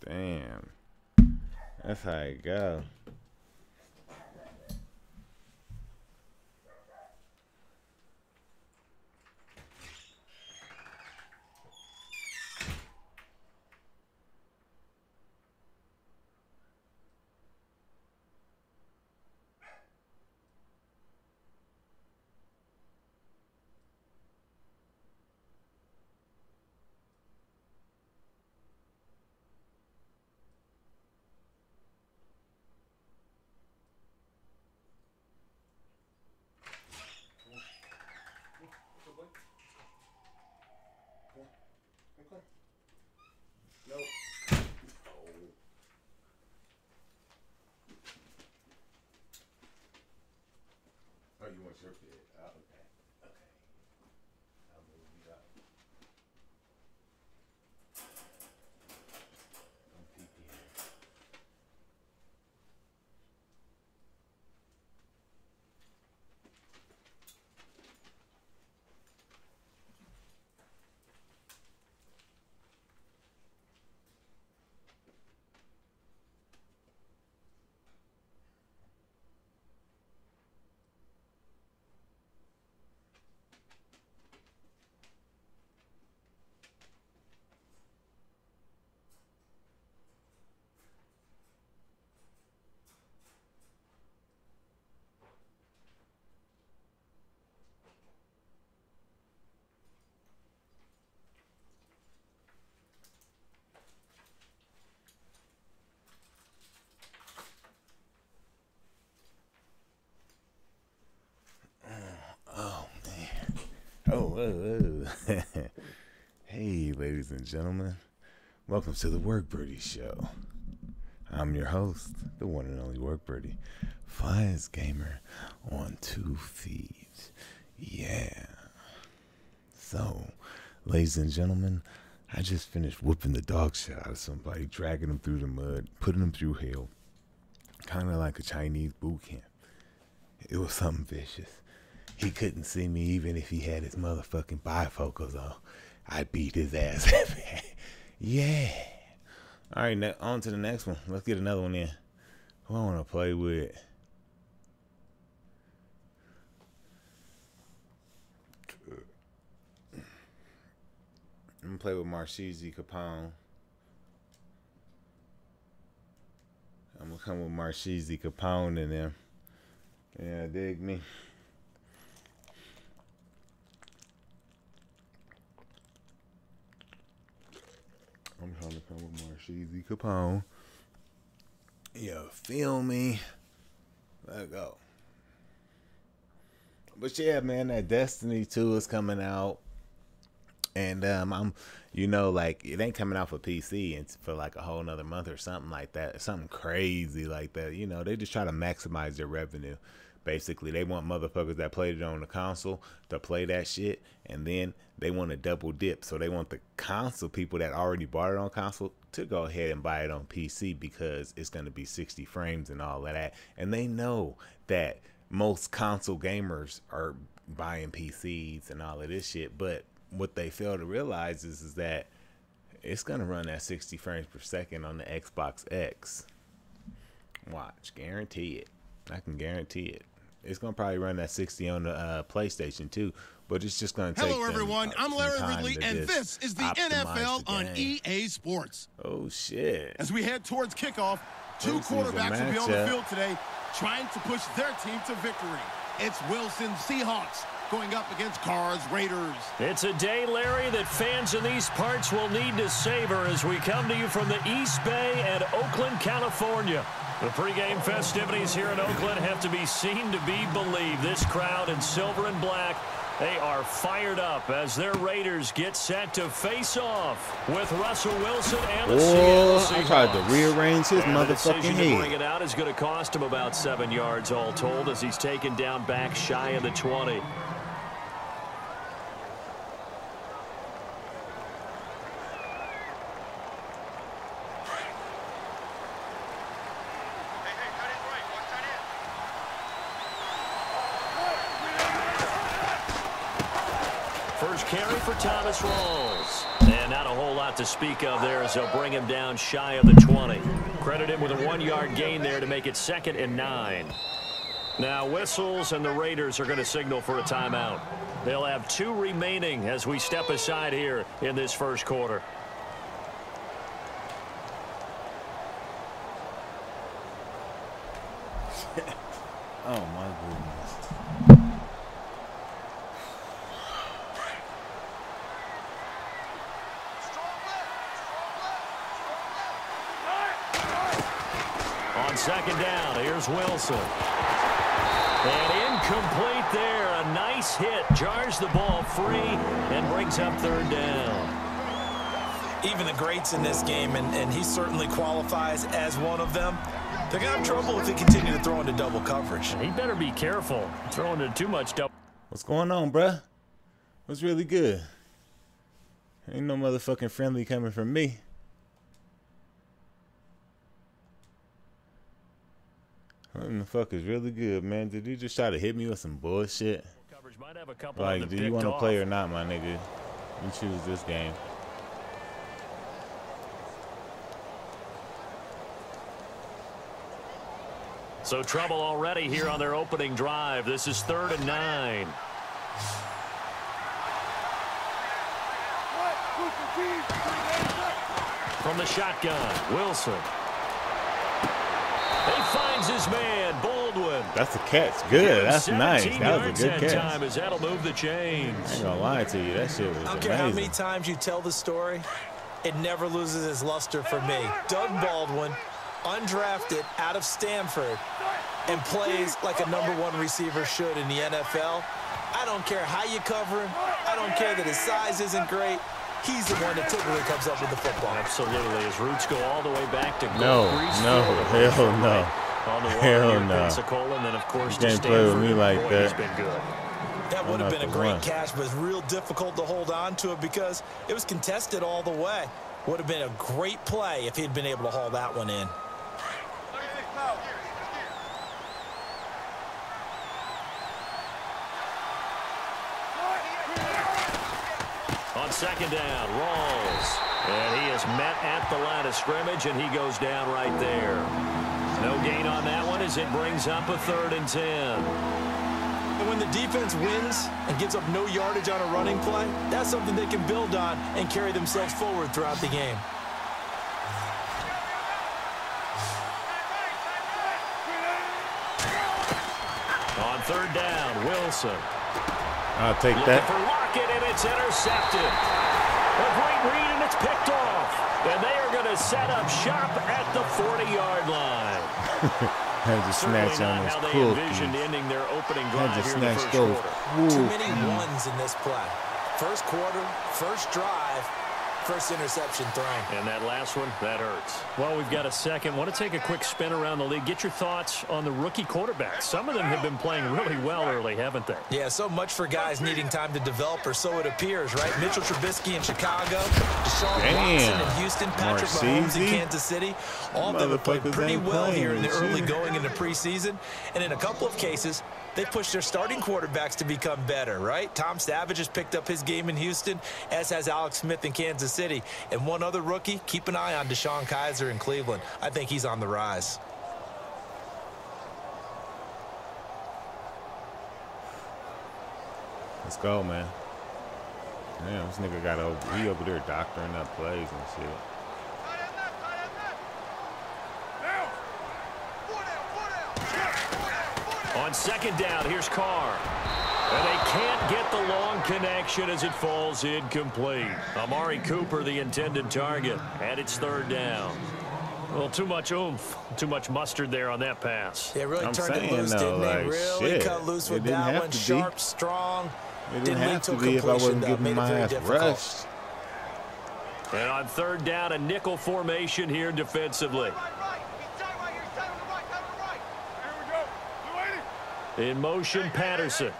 Damn. That's how it go. Oh, you want your bed? Oh, okay. Okay. I'll move you up. Don't peek in. Oh. Hey, ladies and gentlemen. Welcome to the Workbirdy Show. I'm your host, the one and only Workbirdy. Flyest gamer on 2 feet. Yeah. So, ladies and gentlemen, I just finished whooping the dog shit out of somebody, dragging them through the mud, putting them through hell. Kind of like a Chinese boot camp. It was something vicious. He couldn't see me even if he had his motherfucking bifocals on. I beat his ass. Yeah. All right, on to the next one. Let's get another one in. Who I want to play with? I'm going to play with Marchese Capone. I'm going to come with Marchese Capone in there. Yeah, dig me. I'm trying to come with Marchese Capone. Yeah, feel me? Let go. But yeah, man, that Destiny 2 is coming out. And I'm, you know, like, it ain't coming out for PC and for like a whole nother month or something like that. Something crazy like that. You know, they just try to maximize their revenue. Basically, they want motherfuckers that played it on the console to play that shit, and then they want to double dip. So they want the console people that already bought it on console to go ahead and buy it on PC because it's going to be 60 frames and all of that. And they know that most console gamers are buying PCs and all of this shit, but what they fail to realize is that it's going to run at 60 frames per second on the Xbox X. Watch, guarantee it. I can guarantee it. It's going to probably run at 60 on the PlayStation too, but it's just going to take Hello, everyone. I'm Larry Ridley, and this is the NFL on EA Sports. Oh, shit. As we head towards kickoff, two quarterbacks will be on the field today trying to push their team to victory. It's Wilson Seahawks going up against Cards Raiders. It's a day, Larry, that fans in these parts will need to savor as we come to you from the East Bay and Oakland, California. The pregame festivities here in Oakland have to be seen to be believed. This crowd in silver and black, they are fired up as their Raiders get set to face off with Russell Wilson and the Seattle Seahawks. I tried to rearrange his motherfucking head. To bring it out is going to cost him about 7 yards all told as he's taken down back shy of the 20. First carry for Thomas Rawls. And not a whole lot to speak of there as they'll bring him down shy of the 20. Credit him with a 1-yard gain there to make it 2nd and 9. Now whistles and the Raiders are going to signal for a timeout. They'll have 2 remaining as we step aside here in this first quarter. Oh, my goodness. On 2nd down, here's Wilson. And incomplete there. A nice hit. Jars the ball free and brings up 3rd down. Even the greats in this game, and he certainly qualifies as one of them, they're going to have trouble if they continue to throw into double coverage. He better be careful throwing into too much double. What's going on, bruh? What's really good? Ain't no motherfucking friendly coming from me. What the fuck is really good, man? Did you just try to hit me with some bullshit? Might have a couple like, do you want to play or not, my nigga? You choose this game. So trouble already here on their opening drive. This is 3rd and 9. From the shotgun, Wilson. He finds his man, Baldwin. That's a catch. Good. That's nice. That was a good catch. Time as that'll move the chains. I ain't gonna lie to you. That shit was amazing. I don't care how many times you tell the story, it never loses its luster for me. Doug Baldwin, undrafted out of Stanford, and plays like a #1 receiver should in the NFL. I don't care how you cover him. I don't care that his size isn't great. He's the one that typically comes up with the football. Absolutely. His roots go all the way back to hell no. On the hell no. Pensacola, and then, of course, you can't play with me like that. He's been good. That would have been a great catch, but it's real difficult to hold on to it because it was contested all the way. Would have been a great play if he'd been able to haul that one in. On second down, Rawls. And he is met at the line of scrimmage, and he goes down right there. No gain on that one as it brings up a 3rd and 10. And when the defense wins and gives up no yardage on a running play, that's something they can build on and carry themselves forward throughout the game. On 3rd down, Wilson. I'll take Looking that. for Lockett, and it's intercepted. A great read, and it's picked off. And they are going to set up shop at the 40-yard line. Had to snatch Certainly on not how those they cookies. envisioned ending their opening Had drive to here in the snatch first those. quarter. Too many ones in this play. First quarter, first drive, first interception thrown. And that last one, that hurts. Well, we've got a second. Want to take a quick spin around the league. Get your thoughts on the rookie quarterbacks. Some of them have been playing really well early, haven't they? Yeah, so much for guys needing time to develop, or so it appears, right? Mitchell Trubisky in Chicago, Deshaun Watson in Houston, Patrick Mahomes in Kansas City. All of them have played pretty well here in the early going in the preseason. And in a couple of cases, they pushed their starting quarterbacks to become better, right? Tom Savage has picked up his game in Houston, as has Alex Smith in Kansas City. And one other rookie, keep an eye on Deshaun Kaiser in Cleveland. I think he's on the rise. Let's go, man. Damn, this nigga got over there doctoring up plays and shit. On second down, here's Carr. And they can't get the long connection as it falls incomplete. Amari Cooper, the intended target, and it's 3rd down. Well, too much oomph, too much mustard there on that pass. Yeah, really turned it loose, didn't he? Really cut loose with that one. Sharp, strong. It didn't have to be if I wasn't getting my ass rushed. And on 3rd down, a nickel formation here defensively. In motion, Patterson.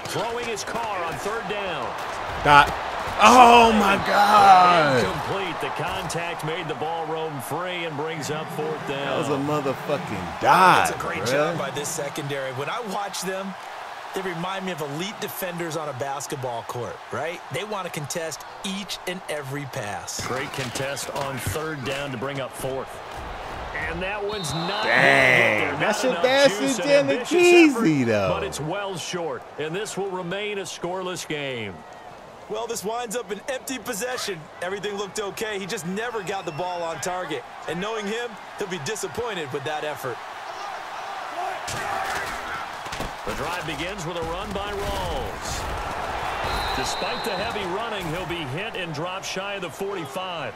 Throwing his car on 3rd down. Dot. Oh, my God. Incomplete. The contact made the ball roam free and brings up 4th down. That was a motherfucking dive. It's a great job by this secondary. When I watch them, they remind me of elite defenders on a basketball court, right? They want to contest each and every pass. Great contest on 3rd down to bring up 4th. And that one's not. Dang, that's your bastard in the Keezy, though. But it's well short, and this will remain a scoreless game. Well, this winds up an empty possession. Everything looked okay. He just never got the ball on target. And knowing him, he'll be disappointed with that effort. The drive begins with a run by Rawls. Despite the heavy running, he'll be hit and drop shy of the 45.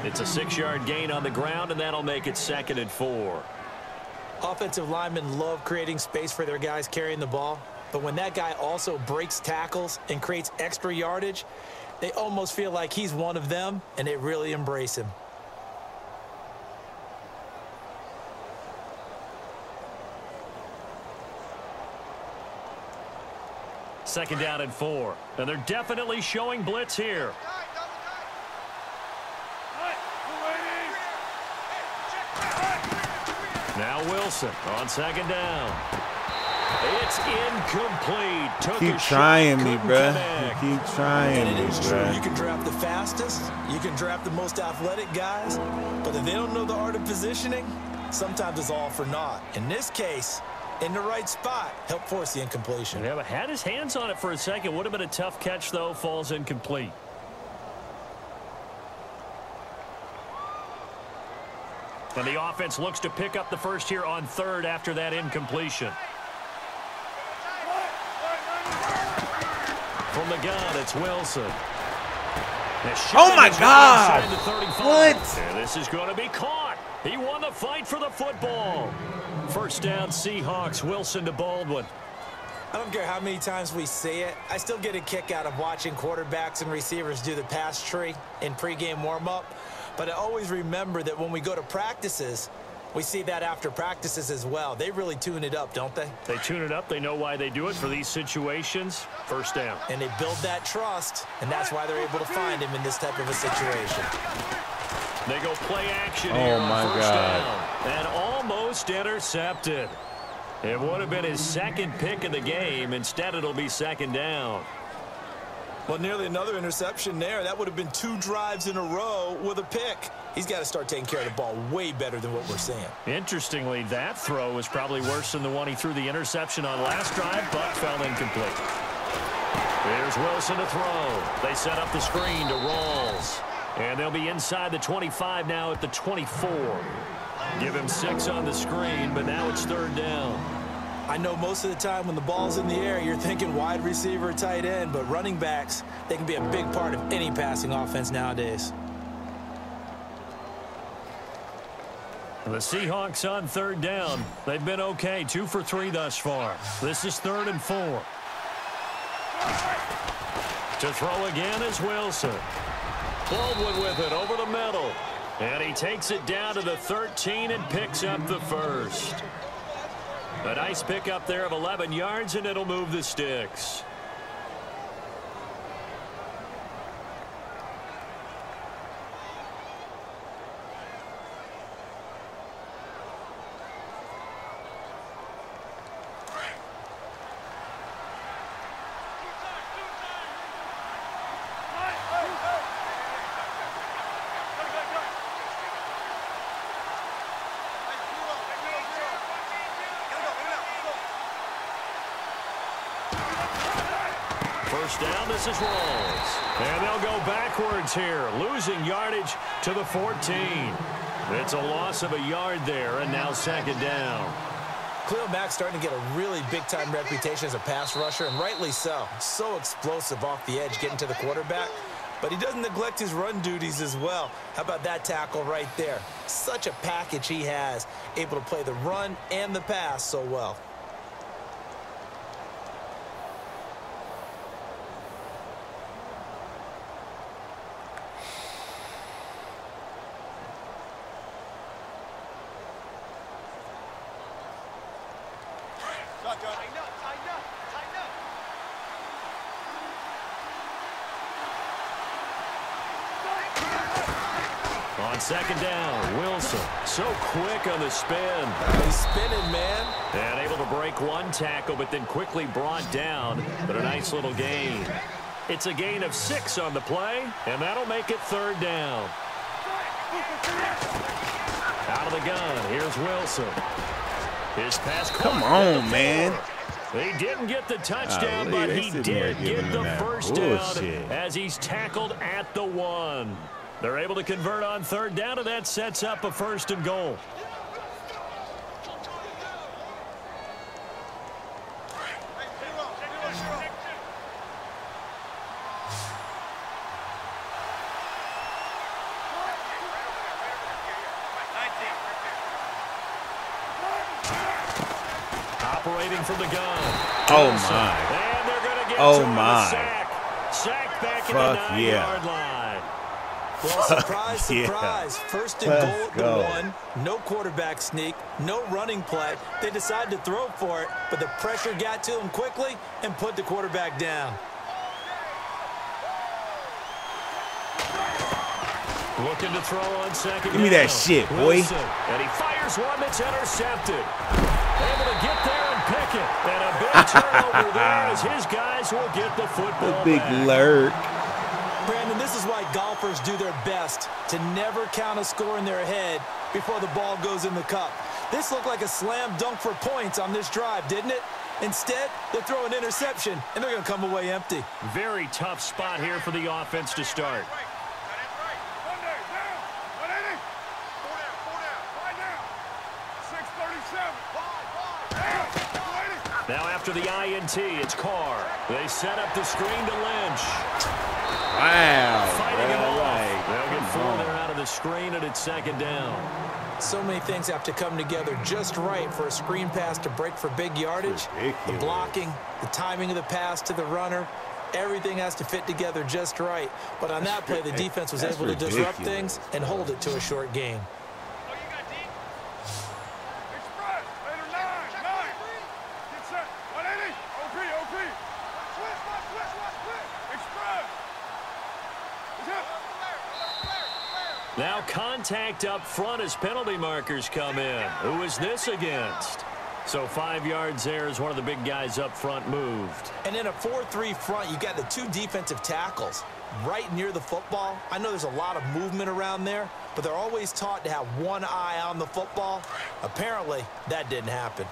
It's a 6-yard gain on the ground, and that'll make it 2nd and 4. Offensive linemen love creating space for their guys carrying the ball. But when that guy also breaks tackles and creates extra yardage, they almost feel like he's one of them, and they really embrace him. Second down and 4. And they're definitely showing blitz here. Now Wilson on second down. It's incomplete. Keep trying me, bruh. Keep trying and me, it is true. bruh. You can draft the fastest. You can draft the most athletic guys. But if they don't know the art of positioning, sometimes it's all for naught. In this case, in the right spot, help force the incompletion. Yeah, but had his hands on it for a second. Would have been a tough catch, though. Falls incomplete. And the offense looks to pick up the first here on 3rd after that incompletion. From the gun, it's Wilson. Oh, my God. What? And this is going to be caught. He won the fight for the football. First down, Seahawks. Wilson to Baldwin. I don't care how many times we see it. I still get a kick out of watching quarterbacks and receivers do the pass tree in pregame warm-up. But I always remember that when we go to practices, we see that after practices as well. They really tune it up, don't they? They tune it up. They know why they do it for these situations. First down. And they build that trust, and that's why they're able to find him in this type of a situation. They go play action here on my first God. down. And almost intercepted. It would have been his second pick of the game. Instead, it'll be second down. Well, nearly another interception there. That would have been 2 drives in a row with a pick. He's got to start taking care of the ball way better than what we're seeing. Interestingly, that throw was probably worse than the one he threw the interception on last drive, but fell incomplete. Here's Wilson to throw. They set up the screen to Rawls. And they'll be inside the 25 now at the 24. Give him 6 on the screen, but now it's third down. I know most of the time when the ball's in the air, you're thinking wide receiver, tight end, but running backs, they can be a big part of any passing offense nowadays. The Seahawks on third down. They've been okay, 2 for 3 thus far. This is 3rd and 4. To throw again is Wilson. Baldwin with it over the middle. And he takes it down to the 13 and picks up the first. A nice pickup there of 11 yards, and it'll move the sticks. First down, this is Rawls. And they'll go backwards here, losing yardage to the 14. It's a loss of a yard there, and now second down. Khalil Mack's starting to get a really big-time reputation as a pass rusher, and rightly so. So explosive off the edge getting to the quarterback. But he doesn't neglect his run duties as well. How about that tackle right there? Such a package he has, able to play the run and the pass so well. On second down, Wilson. So quick on the spin. He's spinning, man. And able to break one tackle, but then quickly brought down. But a nice little gain. It's a gain of 6 on the play, and that'll make it third down. Out of the gun, here's Wilson. His pass. Come on, man. He didn't get the touchdown, but he did get the first down as he's tackled at the 1. They're able to convert on third down, and that sets up a 1st and goal. Operating from the gun. Oh, my. And they're going to get oh, my. Sack back in the 9-yard line. Well, surprise, surprise. First and goal at the 1. No quarterback sneak, no running play. They decided to throw for it, but the pressure got to them quickly and put the quarterback down. Looking to throw on second. Give me that shit, boy. And he fires one that's intercepted. Able to get there and pick it. And a big turnover there as his guys will get the football big back. lurk. Brandon, this is why golfers do their best to never count a score in their head before the ball goes in the cup. This looked like a slam dunk for points on this drive, didn't it? Instead, they throw an interception, and they're going to come away empty. Very tough spot here for the offense to start. Now after the INT, it's Carr. They set up the screen to Lynch. Wow. Fighting him off. They'll get 4 there out of the screen, and it's second down. So many things have to come together just right for a screen pass to break for big yardage. The blocking, the timing of the pass to the runner, everything has to fit together just right. But on that play, the defense was able to disrupt things and hold it to a short gain. Now contact up front as penalty markers come in. Who is this against? So 5 yards there as one of the big guys up front moved. And in a 4-3 front, you got the 2 defensive tackles right near the football. I know there's a lot of movement around there, but they're always taught to have one eye on the football. Apparently, that didn't happen.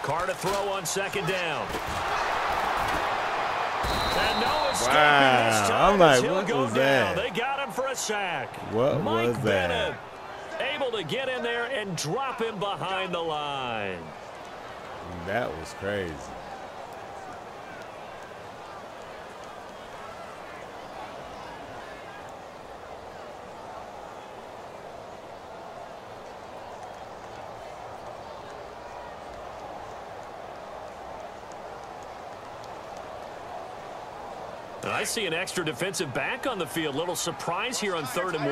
Carr to throw on second down. And no escaping this time. I'm like, He'll what go was down. that? They got him for a sack. What Mike was that? Bennett able to get in there and drop him behind the line. That was crazy. I see an extra defensive back on the field. Little surprise here on 3rd and 1.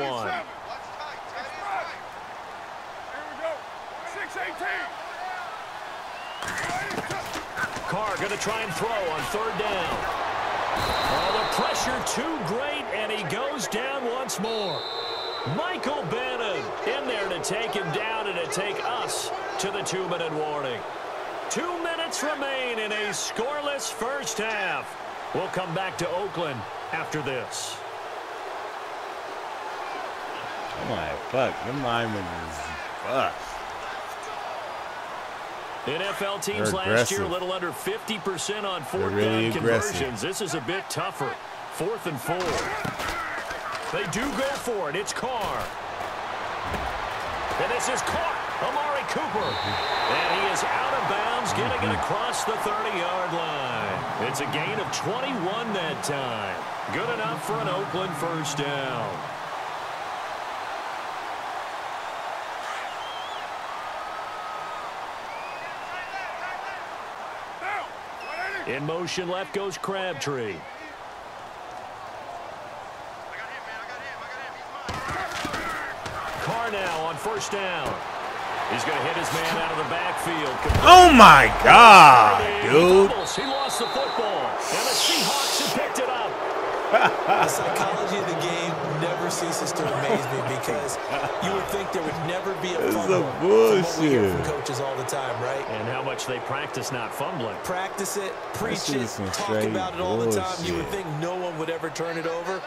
Carr going to try and throw on 3rd down. Oh, the pressure too great, and he goes down once more. Michael Bennett in there to take him down and to take us to the 2-minute warning. 2 minutes remain in a scoreless first half. We'll come back to Oakland after this. I'm like, fuck, them linemen is fuck. NFL teams last year a little under 50% on 4th down conversions. This is a bit tougher. 4th and 4. They do go for it. It's Carr. And this is caught. Amari Cooper. And he is out of bounds, getting it across the 30-yard line. It's a gain of 21 that time. Good enough for an Oakland first down. In motion left goes Crabtree. Carr now on first down. He's going to hit his man out of the backfield. Oh, my God, dude. He lost the football, and the Seahawks have picked it up. The psychology of the game never ceases to amaze me because you would think there would never be a fumble. This is from what we hear bullshit. from coaches all the time, right? And how much they practice not fumbling. Practice it, preach This it, is some talk straight about it all the time. You would bullshit. think no one would ever turn it over.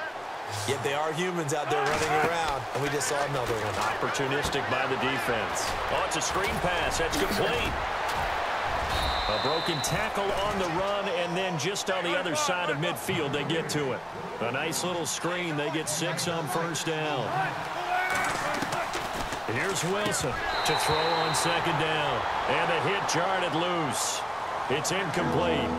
Yet they are humans out there running around, and we just saw another one. Opportunistic by the defense. Oh, it's a screen pass. That's complete. A broken tackle on the run, and then just on the other side of midfield, they get to it. A nice little screen. They get 6 on first down. Here's Wilson to throw on second down. And the hit jarred it loose. It's incomplete.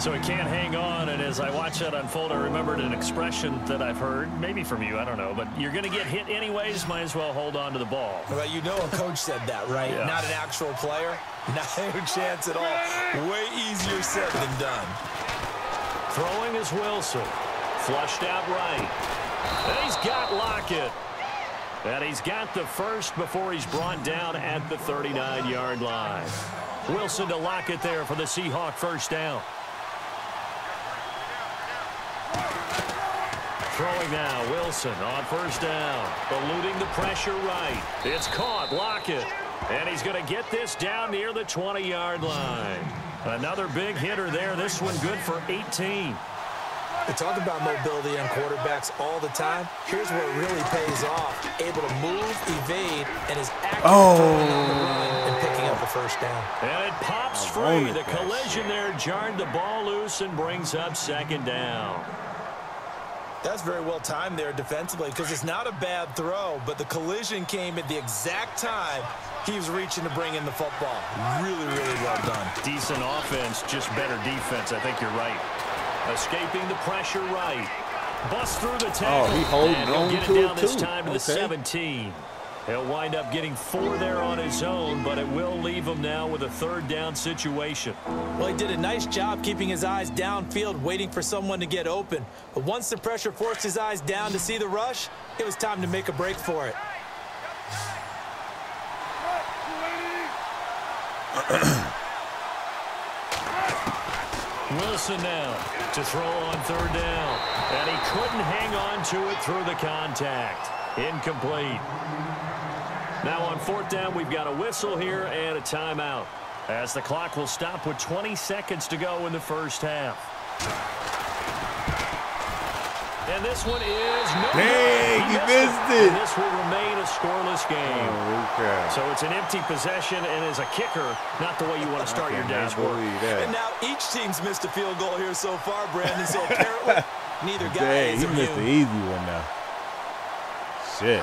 So he can't hang on, and as I watch that unfold, I remembered an expression that I've heard, maybe from you, I don't know, but you're going to get hit anyways, might as well hold on to the ball. Well, you know a coach said that, right? Yeah. Not an actual player. Not a chance at all. Way easier said than done. Throwing is Wilson. Flushed out right. And he's got Lockett. And he's got the first before he's brought down at the 39-yard line. Wilson to Lockett there for the Seahawk first down. Throwing now, Wilson on first down. Eluding the pressure right. It's caught, Lockett. And he's going to get this down near the 20-yard line. Another big hitter there. This one good for 18. We talk about mobility on quarterbacks all the time. Here's where it really pays off. Able to move, evade, and is accurate throwing on the run and picking up the first down. And it pops free. The collision there jarred the ball loose and brings up second down. That's very well timed there defensively because it's not a bad throw, but the collision came at the exact time he was reaching to bring in the football. Really, really well done. Decent offense, just better defense. I think you're right. Escaping the pressure right. Bust through the tackle. Oh, he holding and he'll on get to it it down this too. time to the 17. He'll wind up getting 4 there on his own, but it will leave him now with a 3rd down situation. Well, he did a nice job keeping his eyes downfield, waiting for someone to get open. But once the pressure forced his eyes down to see the rush, it was time to make a break for it. Wilson now to throw on third down. And he couldn't hang on to it through the contact. Incomplete. Now on fourth down, we've got a whistle here and a timeout, as the clock will stop with 20 seconds to go in the first half. And this one is no good. Dang, he missed it. And this will remain a scoreless game. Holy crap. So it's an empty possession, and as a kicker, not the way you want to start your day's work. And now each team's missed a field goal here so far, Brandon, so apparently neither guy is he missed the easy one now. Shit.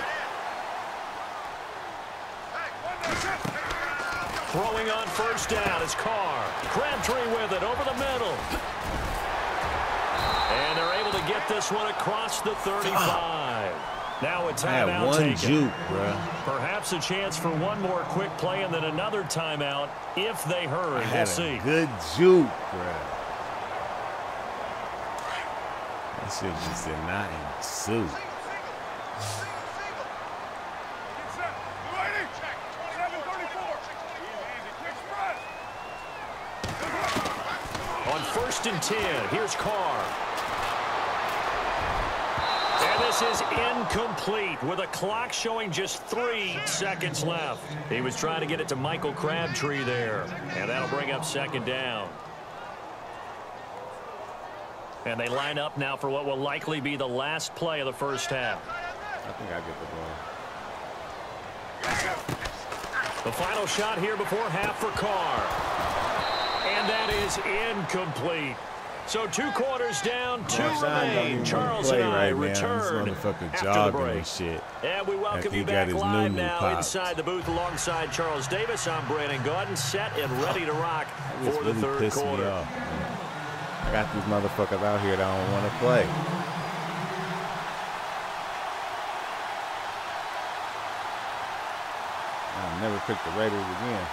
Throwing on first down is Carr. Crabtree with it over the middle. And they're able to get this one across the 35. Now a timeout taken. Juke, bro. Perhaps a chance for one more quick play and then another timeout if they hurry. We'll see. Good juke, bro. That shit just did not ensue. On 1st and 10, here's Carr. And this is incomplete with a clock showing just 3 seconds left. He was trying to get it to Michael Crabtree there. And that'll bring up second down. And they line up now for what will likely be the last play of the first half. I think I get the ball. The final shot here before half for Carr. And that is incomplete. So 2 quarters down, 2 remain. Charles and I return after the break. And we welcome you back live now inside the booth alongside Charles Davis. I'm Brandon Gordon, set and ready to rock for the third quarter. I got these motherfuckers out here that don't want to play. I'll never pick the Raiders again.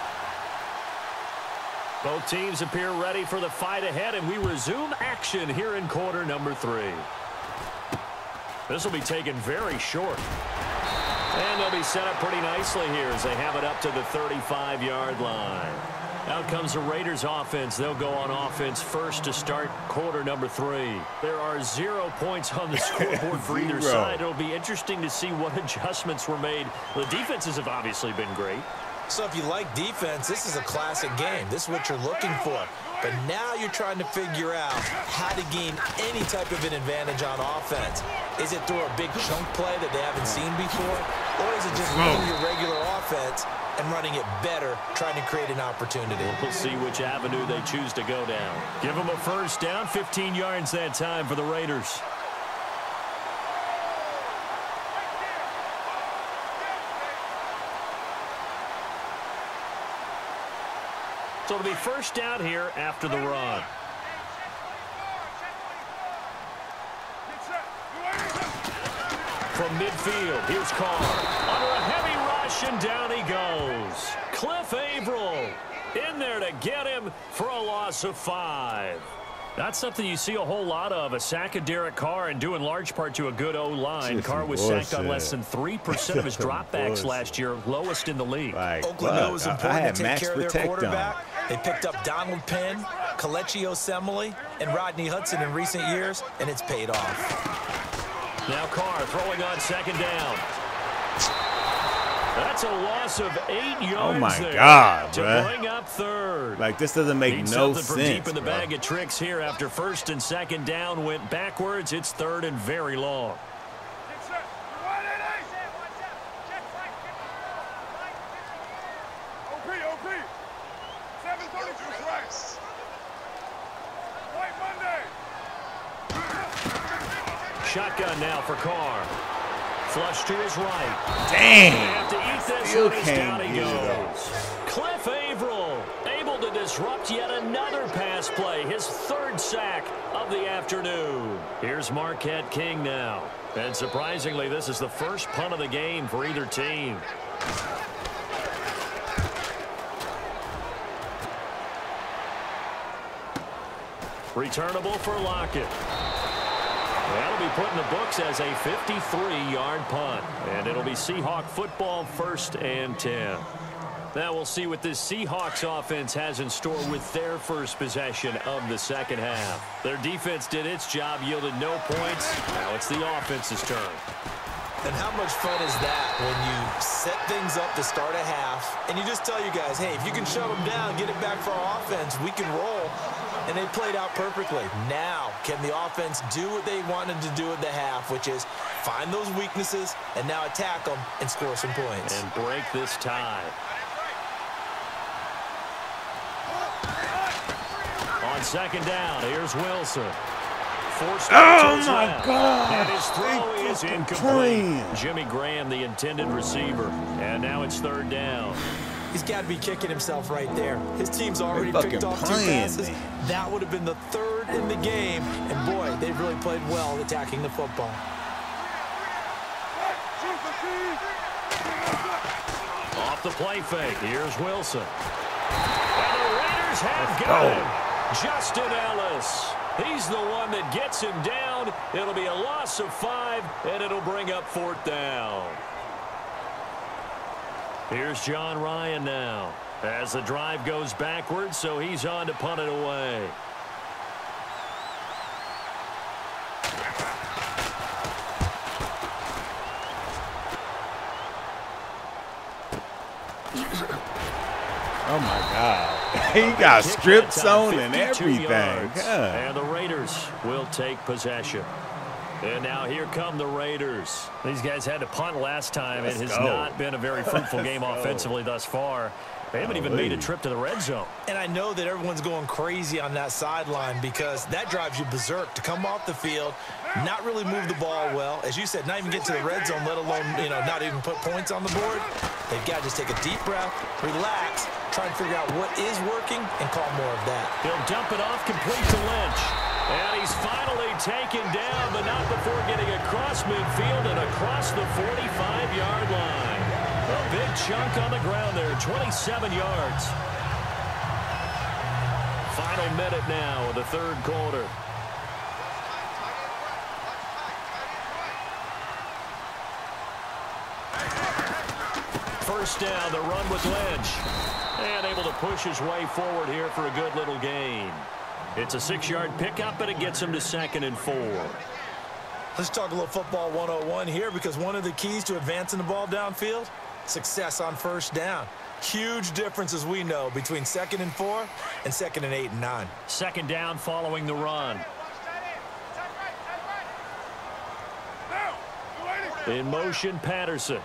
Both teams appear ready for the fight ahead, and we resume action here in quarter number 3. This will be taken very short. And they'll be set up pretty nicely here as they have it up to the 35-yard line. Out comes the Raiders offense. They'll go on offense first to start quarter number 3. There are 0 points on the scoreboard for either side. It'll be interesting to see what adjustments were made. The defenses have obviously been great. So if you like defense, this is a classic game. This is what you're looking for. But now you're trying to figure out how to gain any type of an advantage on offense. Is it through a big chunk play that they haven't seen before? Or is it just running your regular offense and running it better, trying to create an opportunity? We'll see which avenue they choose to go down. Give them a first down, 15 yards that time for the Raiders. So it'll be first down here after the run. From midfield, here's Carr. Under a heavy rush, and down he goes. Cliff Averill in there to get him for a loss of 5. That's something you see a whole lot of, a sack of Derek Carr, and due in large part to a good O-line. Carr was sacked on less than 3% of his dropbacks last year, lowest in the league. Oakland knows it's important to take care of their quarterback. They picked up Donald Penn, Kelechi Osemele, and Rodney Hudson in recent years, and it's paid off. Now Carr throwing on second down. That's a loss of 8 yards. Oh my God, to bro. bring up third. Like, this doesn't make no sense. From deep in the bag of tricks here after first and second down went backwards. It's third and very long. Shotgun now for Carr. Flush to his right. Damn. Have to eat this Still one as can't down he get it goes. Cliff Averill able to disrupt yet another pass play. His 3rd sack of the afternoon. Here's Marquette King now. And surprisingly, this is the first punt of the game for either team. Returnable for Lockett. That'll be put in the books as a 53-yard punt. And it'll be Seahawk football, 1st and 10. Now we'll see what this Seahawks offense has in store with their first possession of the second half. Their defense did its job, yielded no points. Now it's the offense's turn. And how much fun is that when you set things up to start a half and you just tell you guys, hey, if you can shut them down, get it back for our offense, we can roll. And they played out perfectly. Now, can the offense do what they wanted to do at the half, which is find those weaknesses and now attack them and score some points. And break this tie. On second down, here's Wilson. Oh, my God. And his throw is incomplete. Jimmy Graham, the intended receiver. And now it's third down. He's got to be kicking himself right there. His team's already picked off 2 passes. That would have been the 3rd in the game. And, boy, they've really played well attacking the football. Off the play fake, here's Wilson. And the Raiders have got him. Justin Ellis. He's the one that gets him down. It'll be a loss of 5, and it'll bring up 4th down. Here's John Ryan now. As the drive goes backwards, so he's on to punt it away. Oh, my God. He got strip zone and everything. And the Raiders will take possession. And now here come the Raiders. These guys had to punt last time. It has not been a very fruitful game offensively thus far. They haven't even made a trip to the red zone. And I know that everyone's going crazy on that sideline because that drives you berserk to come off the field, not really move the ball well. As you said, not even get to the red zone, let alone, not even put points on the board. They've got to just take a deep breath, relax, try and figure out what is working, and call more of that. He'll dump it off complete to Lynch. And he's finally taken down, but not before getting across midfield and across the 45-yard line. A big chunk on the ground there, 27 yards. Final minute now of the 3rd quarter. First down, the run with Lynch. And able to push his way forward here for a good little gain. It's a 6-yard pickup, and it gets him to 2nd and 4. Let's talk a little football 101 here because one of the keys to advancing the ball downfield, success on first down. Huge difference, as we know, between 2nd and 4 and 2nd and 8 and 9. 2nd down following the run. In motion, Patterson.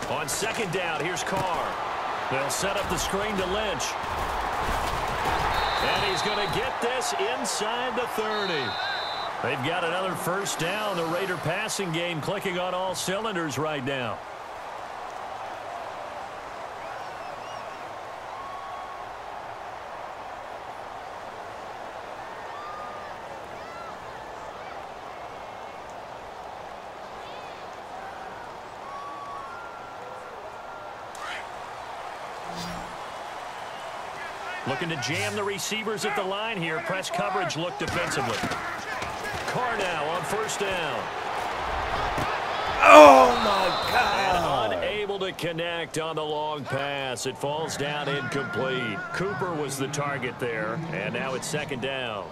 On 2nd down, here's Carr. They'll set up the screen to Lynch. And he's going to get this inside the 30. They've got another first down. The Raider passing game clicking on all cylinders right now. Looking to jam the receivers at the line here. Press coverage look defensively. Carr now on first down. Oh, my God. And unable to connect on the long pass. It falls down incomplete. Cooper was the target there, and now it's 2nd down.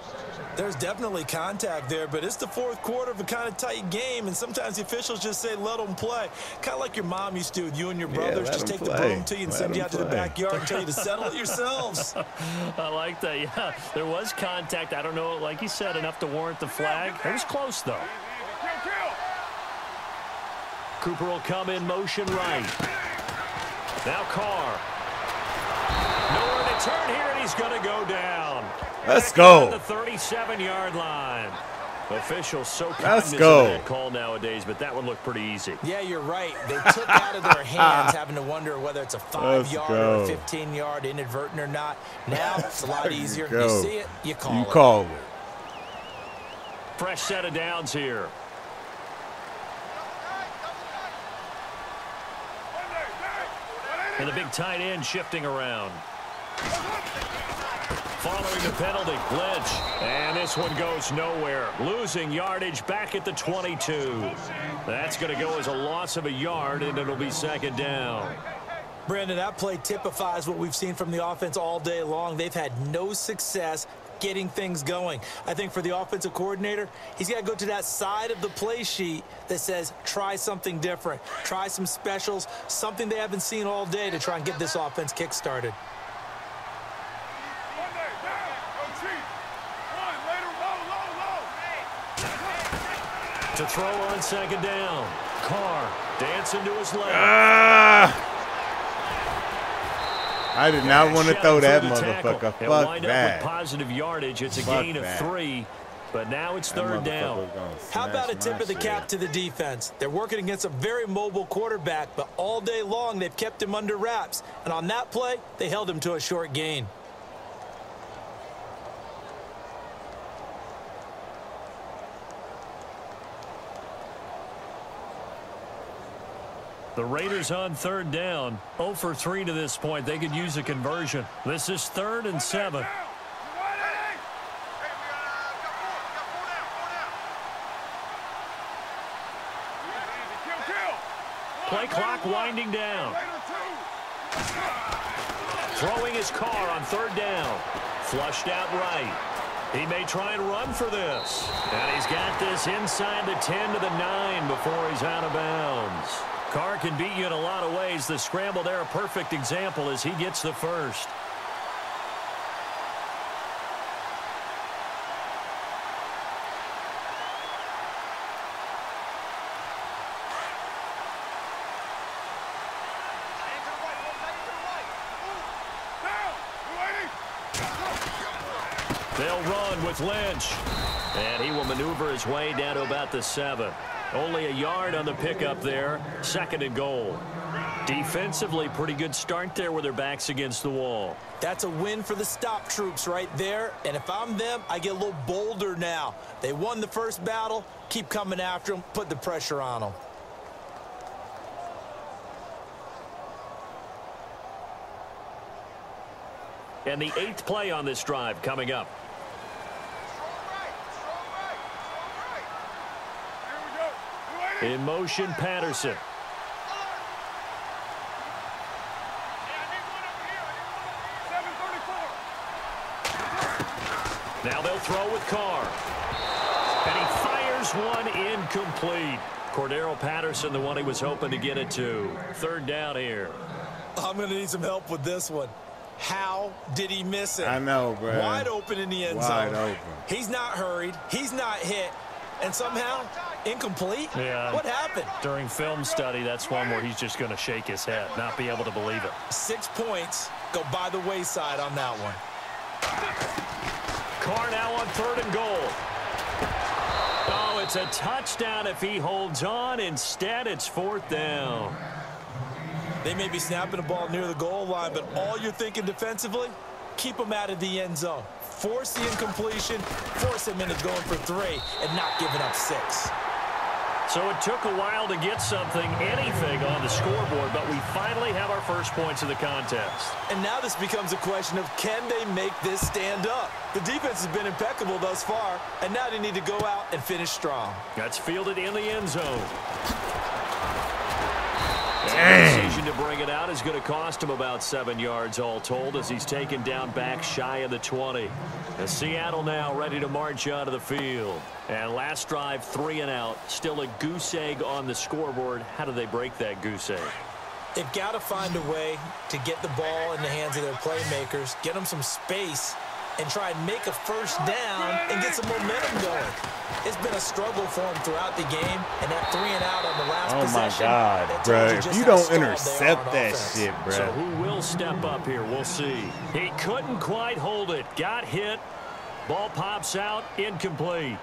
There's definitely contact there, but it's the 4th quarter of a kind of tight game, and sometimes the officials just say, let them play. Kind of like your mom used to with you and your brothers. Just take the broom to you and send you out to the backyard and tell you to settle it yourselves. I like that. Yeah, there was contact. I don't know, like you said, enough to warrant the flag. It was close, though. Cooper will come in motion right. Now Carr. Nowhere to turn here, and he's going to go down. Let's go. The 37-yard line. Officials so cognizant of that call nowadays, but that one looked pretty easy. Yeah, you're right. They took out of their hands having to wonder whether it's a 5-yard or a 15-yard inadvertent or not. Now it's a lot easier. You see it, you call it. You call it. Fresh set of downs here. And the big tight end shifting around. Following the penalty, Lynch. And this one goes nowhere. Losing yardage back at the 22. That's going to go as a loss of a yard, and it'll be 2nd down. Brandon, that play typifies what we've seen from the offense all day long. They've had no success getting things going. I think for the offensive coordinator, he's got to go to that side of the play sheet that says try something different, try some specials, something they haven't seen all day to try and get this offense kick-started. To throw on 2nd down. Carr dancing to his left. I did not want to throw that motherfucker. Fuck that. Up with positive yardage. It's a gain of 3, but now it's 3rd down. How about a tip of the cap to the defense? They're working against a very mobile quarterback, but all day long they've kept him under wraps. And on that play, they held him to a short gain. The Raiders on 3rd down. 0 for 3 to this point. They could use a conversion. This is 3rd and 7. Play clock winding down. Throwing his Carr on 3rd down. Flushed out right. He may try and run for this. And he's got this inside the 10 to the 9 before he's out of bounds. Carr can beat you in a lot of ways. The scramble there, a perfect example as he gets the first. They'll run with Lynch. And he will maneuver his way down to about the 7. Only a yard on the pickup there. 2nd and goal. Defensively, pretty good start there with their backs against the wall. That's a win for the stop troops right there. And if I'm them, I get a little bolder now. They won the first battle. Keep coming after them. Put the pressure on them. And the 8th play on this drive coming up. In motion, Patterson. Now they'll throw with Carr. And he fires one incomplete. Cordero Patterson, the one he was hoping to get it to. 3rd down here. I'm going to need some help with this one. How did he miss it? I know, bro. Wide open in the end zone. Wide open. He's not hurried. He's not hit. And somehow, incomplete? Yeah. What happened? During film study, that's one where he's just going to shake his head, not be able to believe it. 6 points go by the wayside on that one. Carr now on 3rd and goal. Oh, it's a touchdown if he holds on. Instead, it's 4th down. They may be snapping the ball near the goal line, but all you're thinking defensively, keep them out of the end zone. Force the incompletion, force him into going for 3, and not giving up 6. So it took a while to get anything on the scoreboard, but we finally have our first points of the contest. And now this becomes a question of, can they make this stand up? The defense has been impeccable thus far, and now they need to go out and finish strong. That's fielded in the end zone. And the decision to bring it out is going to cost him about 7 yards all told as he's taken down back shy of the 20. As Seattle now ready to march out of the field. And last drive, 3 and out. Still a goose egg on the scoreboard. How do they break that goose egg? They've got to find a way to get the ball in the hands of their playmakers, get them some space, and try and make a first down and get some momentum going. It's been a struggle for them throughout the game, and that 3 and out on the last possession. Oh, my God, bro. If you don't intercept that shit, bro. So who will step up here? We'll see. He couldn't quite hold it. Got hit. Ball pops out. Incomplete.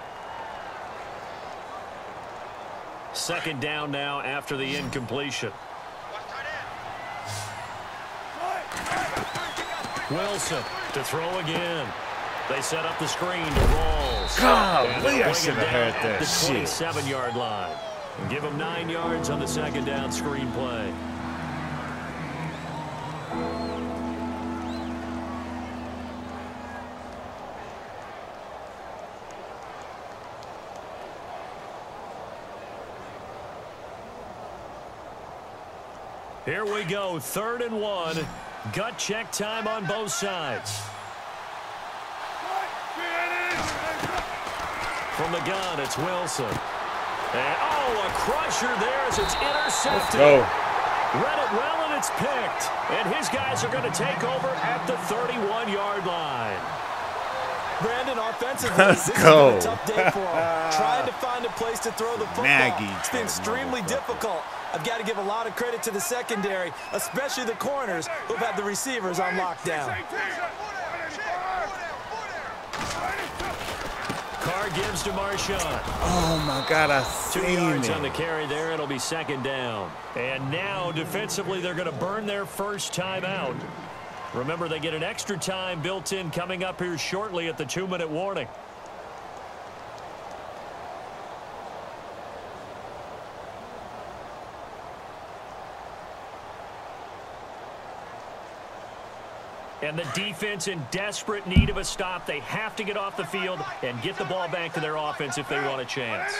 2nd down now after the incompletion. Wilson to throw again. They set up the screen to Rawls. Golly, I should have heard that shit. 27-yard line. And give him 9 yards on the 2nd down screen play. Here we go, 3rd and 1. Gut check time on both sides. From the gun, it's Wilson. And, oh, a crusher there as it's intercepted. Let's go. Read it well, and it's picked. And his guys are going to take over at the 31-yard line. Brandon, offensively, Let's this go. has been a tough day for him. Trying to find a place to throw the football. It's been extremely difficult. I've got to give a lot of credit to the secondary, especially the corners who've had the receivers on lockdown. Carr gives to Marshawn. Oh, my God, I 2 seen yards it. on the carry there. It'll be 2nd down. And now, defensively, they're going to burn their first timeout. Remember, they get an extra time built in coming up here shortly at the 2-minute warning. And the defense in desperate need of a stop. They have to get off the field and get the ball back to their offense if they want a chance.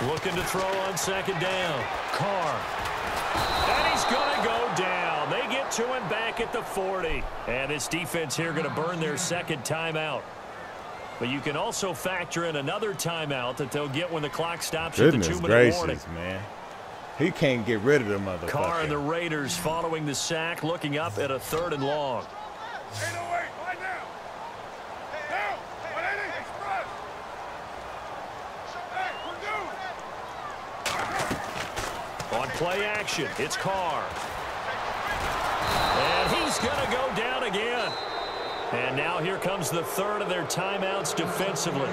Looking to throw on 2nd down. Carr. And he's going to go down. They get to him back at the 40. And this defense here going to burn their 2nd timeout. But you can also factor in another timeout that they'll get when the clock stops at the 2-minute warning. Man. He can't get rid of the motherfucker. Carr and the Raiders following the sack, looking up at a 3rd and long. On play action, it's Carr. And he's going to go down again. And now here comes the 3rd of their timeouts defensively.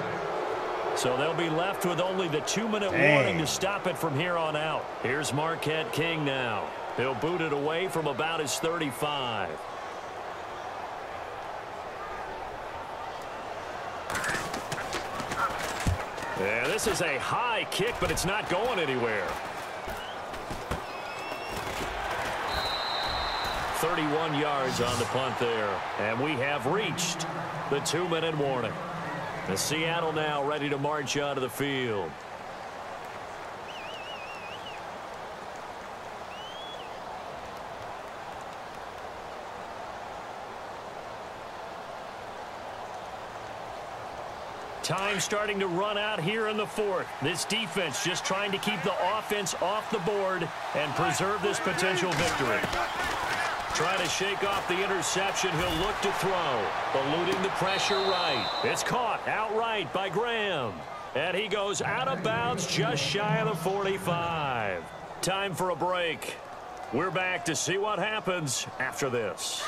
So they'll be left with only the 2-minute warning to stop it from here on out. Here's Marquette King now. He'll boot it away from about his 35. Yeah, this is a high kick, but it's not going anywhere. 31 yards on the punt there. And we have reached the 2-minute warning. The Seattle now ready to march onto the field. Time starting to run out here in the 4th. This defense just trying to keep the offense off the board and preserve this potential victory. Trying to shake off the interception. He'll look to throw. Eluding the pressure right. It's caught outright by Graham. And he goes out of bounds just shy of the 45. Time for a break. We're back to see what happens after this.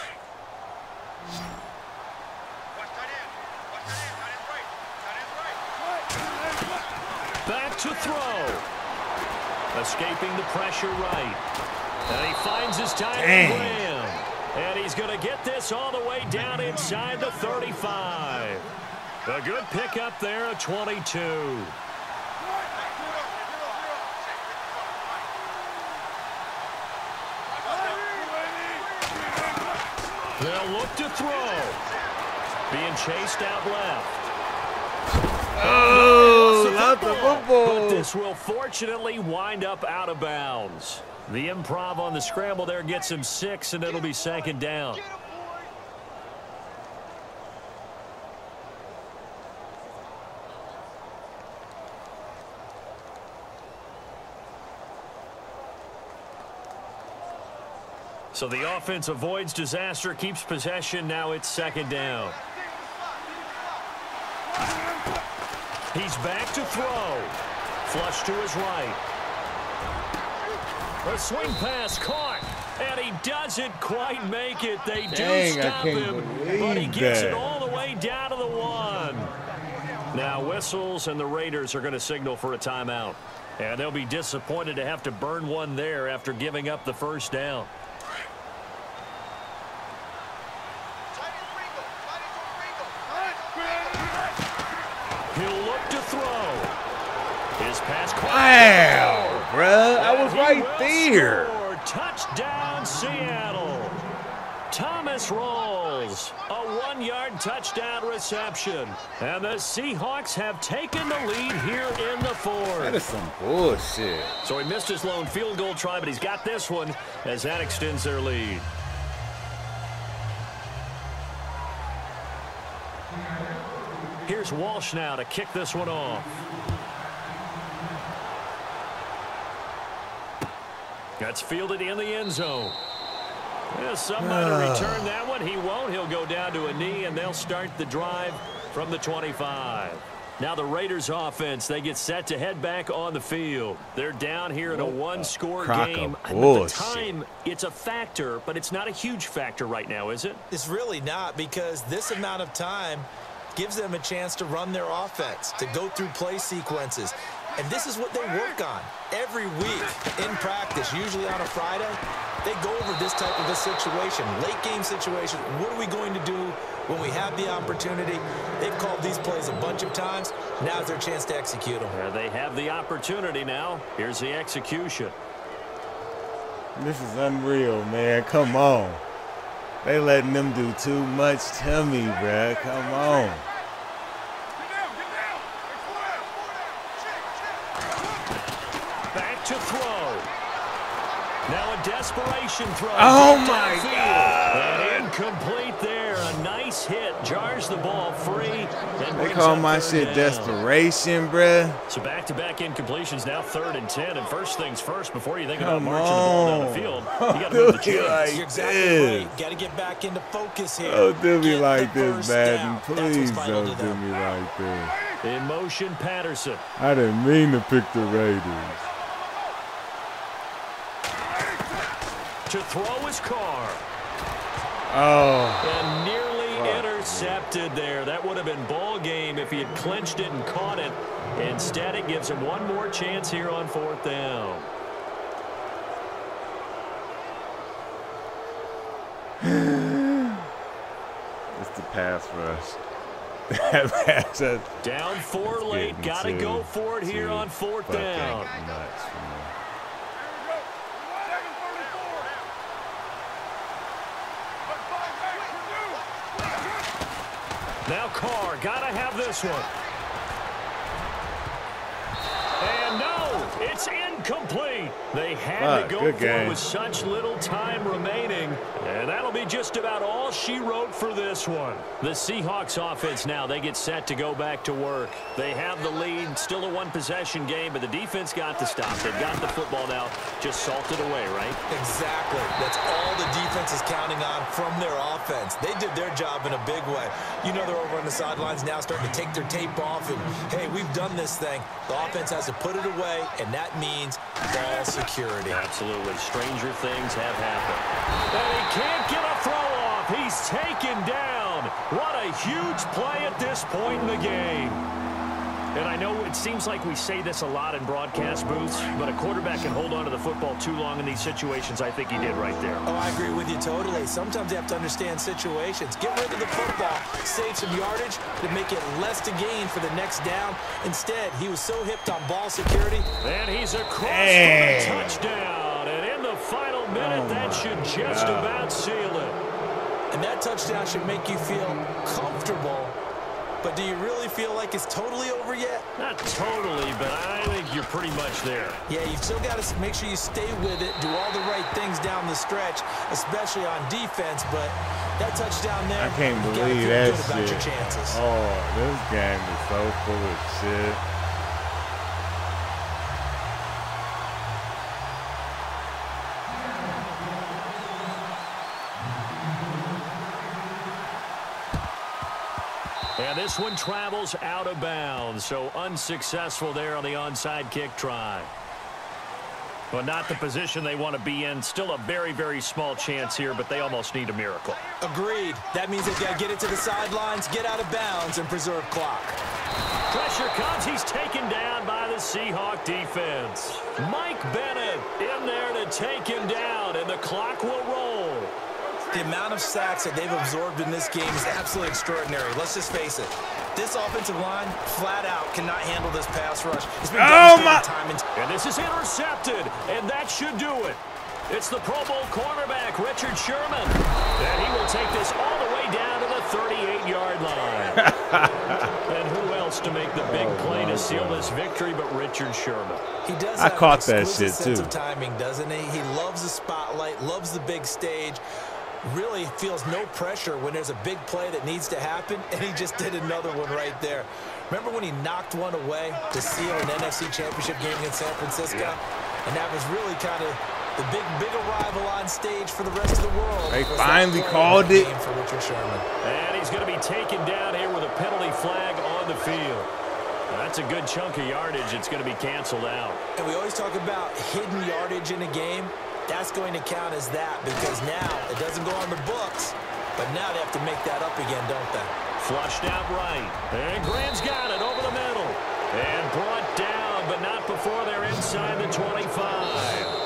Back to throw. Escaping the pressure right. And he finds his time in Graham. And he's going to get this all the way down inside the 35. A good pickup there at 22. They'll look to throw. Being chased out left. Oh, not the football. But this will fortunately wind up out of bounds. The improv on the scramble there gets him 6, and it'll be 2nd down. So the offense avoids disaster, keeps possession. Now it's 2nd down. He's back to throw. Flush to his right. A swing pass caught, and he doesn't quite make it. They do stop him, but he gets it all the way down to the 1. Now whistles, and the Raiders are going to signal for a timeout. And they'll be disappointed to have to burn one there after giving up the 1st down. He'll look to throw. His pass caught. Wow, bruh. I was right there. Touchdown, Seattle. Thomas rolls. A 1-yard touchdown reception. And the Seahawks have taken the lead here in the fourth. That is some bullshit. So he missed his lone field goal try, but he's got this one as that extends their lead. Here's Walsh now to kick this one off. That's fielded in the end zone. Yeah, somebody return that one. He won't. He'll go down to a knee, and they'll start the drive from the 25. Now the Raiders offense, they get set to head back on the field. They're down here in a one-score game. At the time, it's a factor, but it's not a huge factor right now, is it? It's really not, because this amount of time gives them a chance to run their offense, to go through play sequences. And this is what they work on every week in practice, usually on a Friday. They go over this type of a situation, late game situation. What are we going to do when we have the opportunity? They've called these plays a bunch of times. Now's their chance to execute them. Yeah, they have the opportunity now. Here's the execution. This is unreal, man. Come on. They letting them do too much to me, bruh. Come on. Back to throw. Now a desperation throw. Oh, my God. And incomplete there. A nice hit. Jars the ball free. They call my shit desperation, bruh. So back-to-back incompletions, now 3rd and 10. And first things first, before you think about marching the ball down the field, you got to move the chains. Like You're exactly right. Got to get back into focus here. Don't do me Get like the this, first Madden. down. Please That's what's vital don't to do them. me like this. In motion, Patterson. I didn't mean to pick the Raiders. To throw his car. Oh. And nearly intercepted there. That would have been ball game if he had clinched it and caught it. Instead, it gives him one more chance here on 4th down. It's the pass rush. Down 4 late. Got to go for it here on 4th down. Nuts for me. Now Carr, gotta have this one. And no, it's incomplete. They had to go for it with such little time remaining. And that'll be just about all she wrote for this one. The Seahawks offense now, they get set to go back to work. They have the lead, still a one-possession game, but the defense got to stop. They've got the football now, just salted away, right? Exactly. That's all the defense is counting on from their offense. They did their job in a big way. You know they're over on the sidelines now starting to take their tape off and, hey, we've done this thing. The offense has to put it away, and that means ball security. Absolutely. Stranger things have happened. And he can't get a throw off. He's taken down. What a huge play at this point in the game. And I know it seems like we say this a lot in broadcast booths, but a quarterback can hold on to the football too long in these situations. I think he did right there. Oh, I agree with you totally. Sometimes you have to understand situations. Get rid of the football, save some yardage to make it less to gain for the next down. Instead, he was so hipped on ball security. And he's across for a touchdown. And in the final minute, that should just about seal it. And that touchdown should make you feel comfortable. But do you really feel like it's totally over yet? Not totally, but I think you're pretty much there. Yeah, you've still got to make sure you stay with it, do all the right things down the stretch, especially on defense. But that touchdown there, I can't believe that shit. About your chances. Oh, this game is so full of shit. And this one travels out of bounds, so unsuccessful there on the onside kick try. But not the position they want to be in. Still a very, very small chance here, but they almost need a miracle. Agreed. That means they've got to get it to the sidelines, get out of bounds, and preserve clock. Pressure comes. He's taken down by the Seahawk defense. Mike Bennett in there to take him down, and the clock will roll. The amount of sacks that they've absorbed in this game is absolutely extraordinary. Let's just face it. This offensive line, flat out, cannot handle this pass rush. It's been time and this is intercepted, and that should do it. It's the Pro Bowl cornerback, Richard Sherman. And he will take this all the way down to the 38-yard line. And who else to make the big play to seal this victory but Richard Sherman? He does I have caught an that exquisite shit, sense too. of timing, doesn't he? He loves the spotlight, loves the big stage, really feels no pressure when there's a big play that needs to happen, and he just did another one right there. Remember when he knocked one away to seal an NFC Championship game against San Francisco? And that was really kind of the big arrival on stage for the rest of the world. They finally called it. For Richard Sherman. And he's going to be taken down here with a penalty flag on the field. Now, that's a good chunk of yardage. It's going to be canceled out. And we always talk about hidden yardage in a game. That's going to count as that because now it doesn't go on the books, but now they have to make that up again, don't they? Flushed out right. And Graham's got it over the middle. And brought down, but not before they're inside the 25.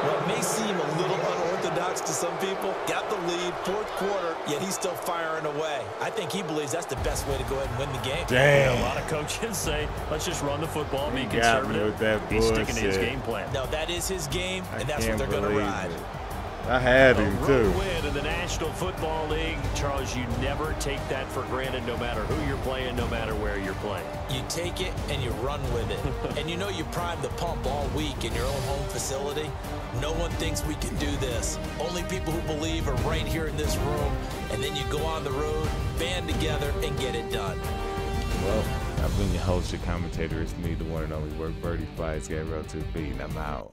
What may seem a little unorthodox to some people, got the lead, fourth quarter, yet he's still firing away. I think he believes that's the best way to go ahead and win the game. Damn. A lot of coaches say, let's just run the football and be got me conservative. with that He's sticking to his bullshit. game plan. No, that is his game, I and that's what can't they're going to believe ride. it. I had him, A too. road win in the National Football League. Charles, you never take that for granted no matter who you're playing, no matter where you're playing. You take it and you run with it. And you know you prime the pump all week in your own home facility. No one thinks we can do this. Only people who believe are right here in this room. And then you go on the road, band together, and get it done. Well, I've been your host, your commentator. It's me, the one and only Workbirdy. Flies Game Road 2 feet, and I'm out.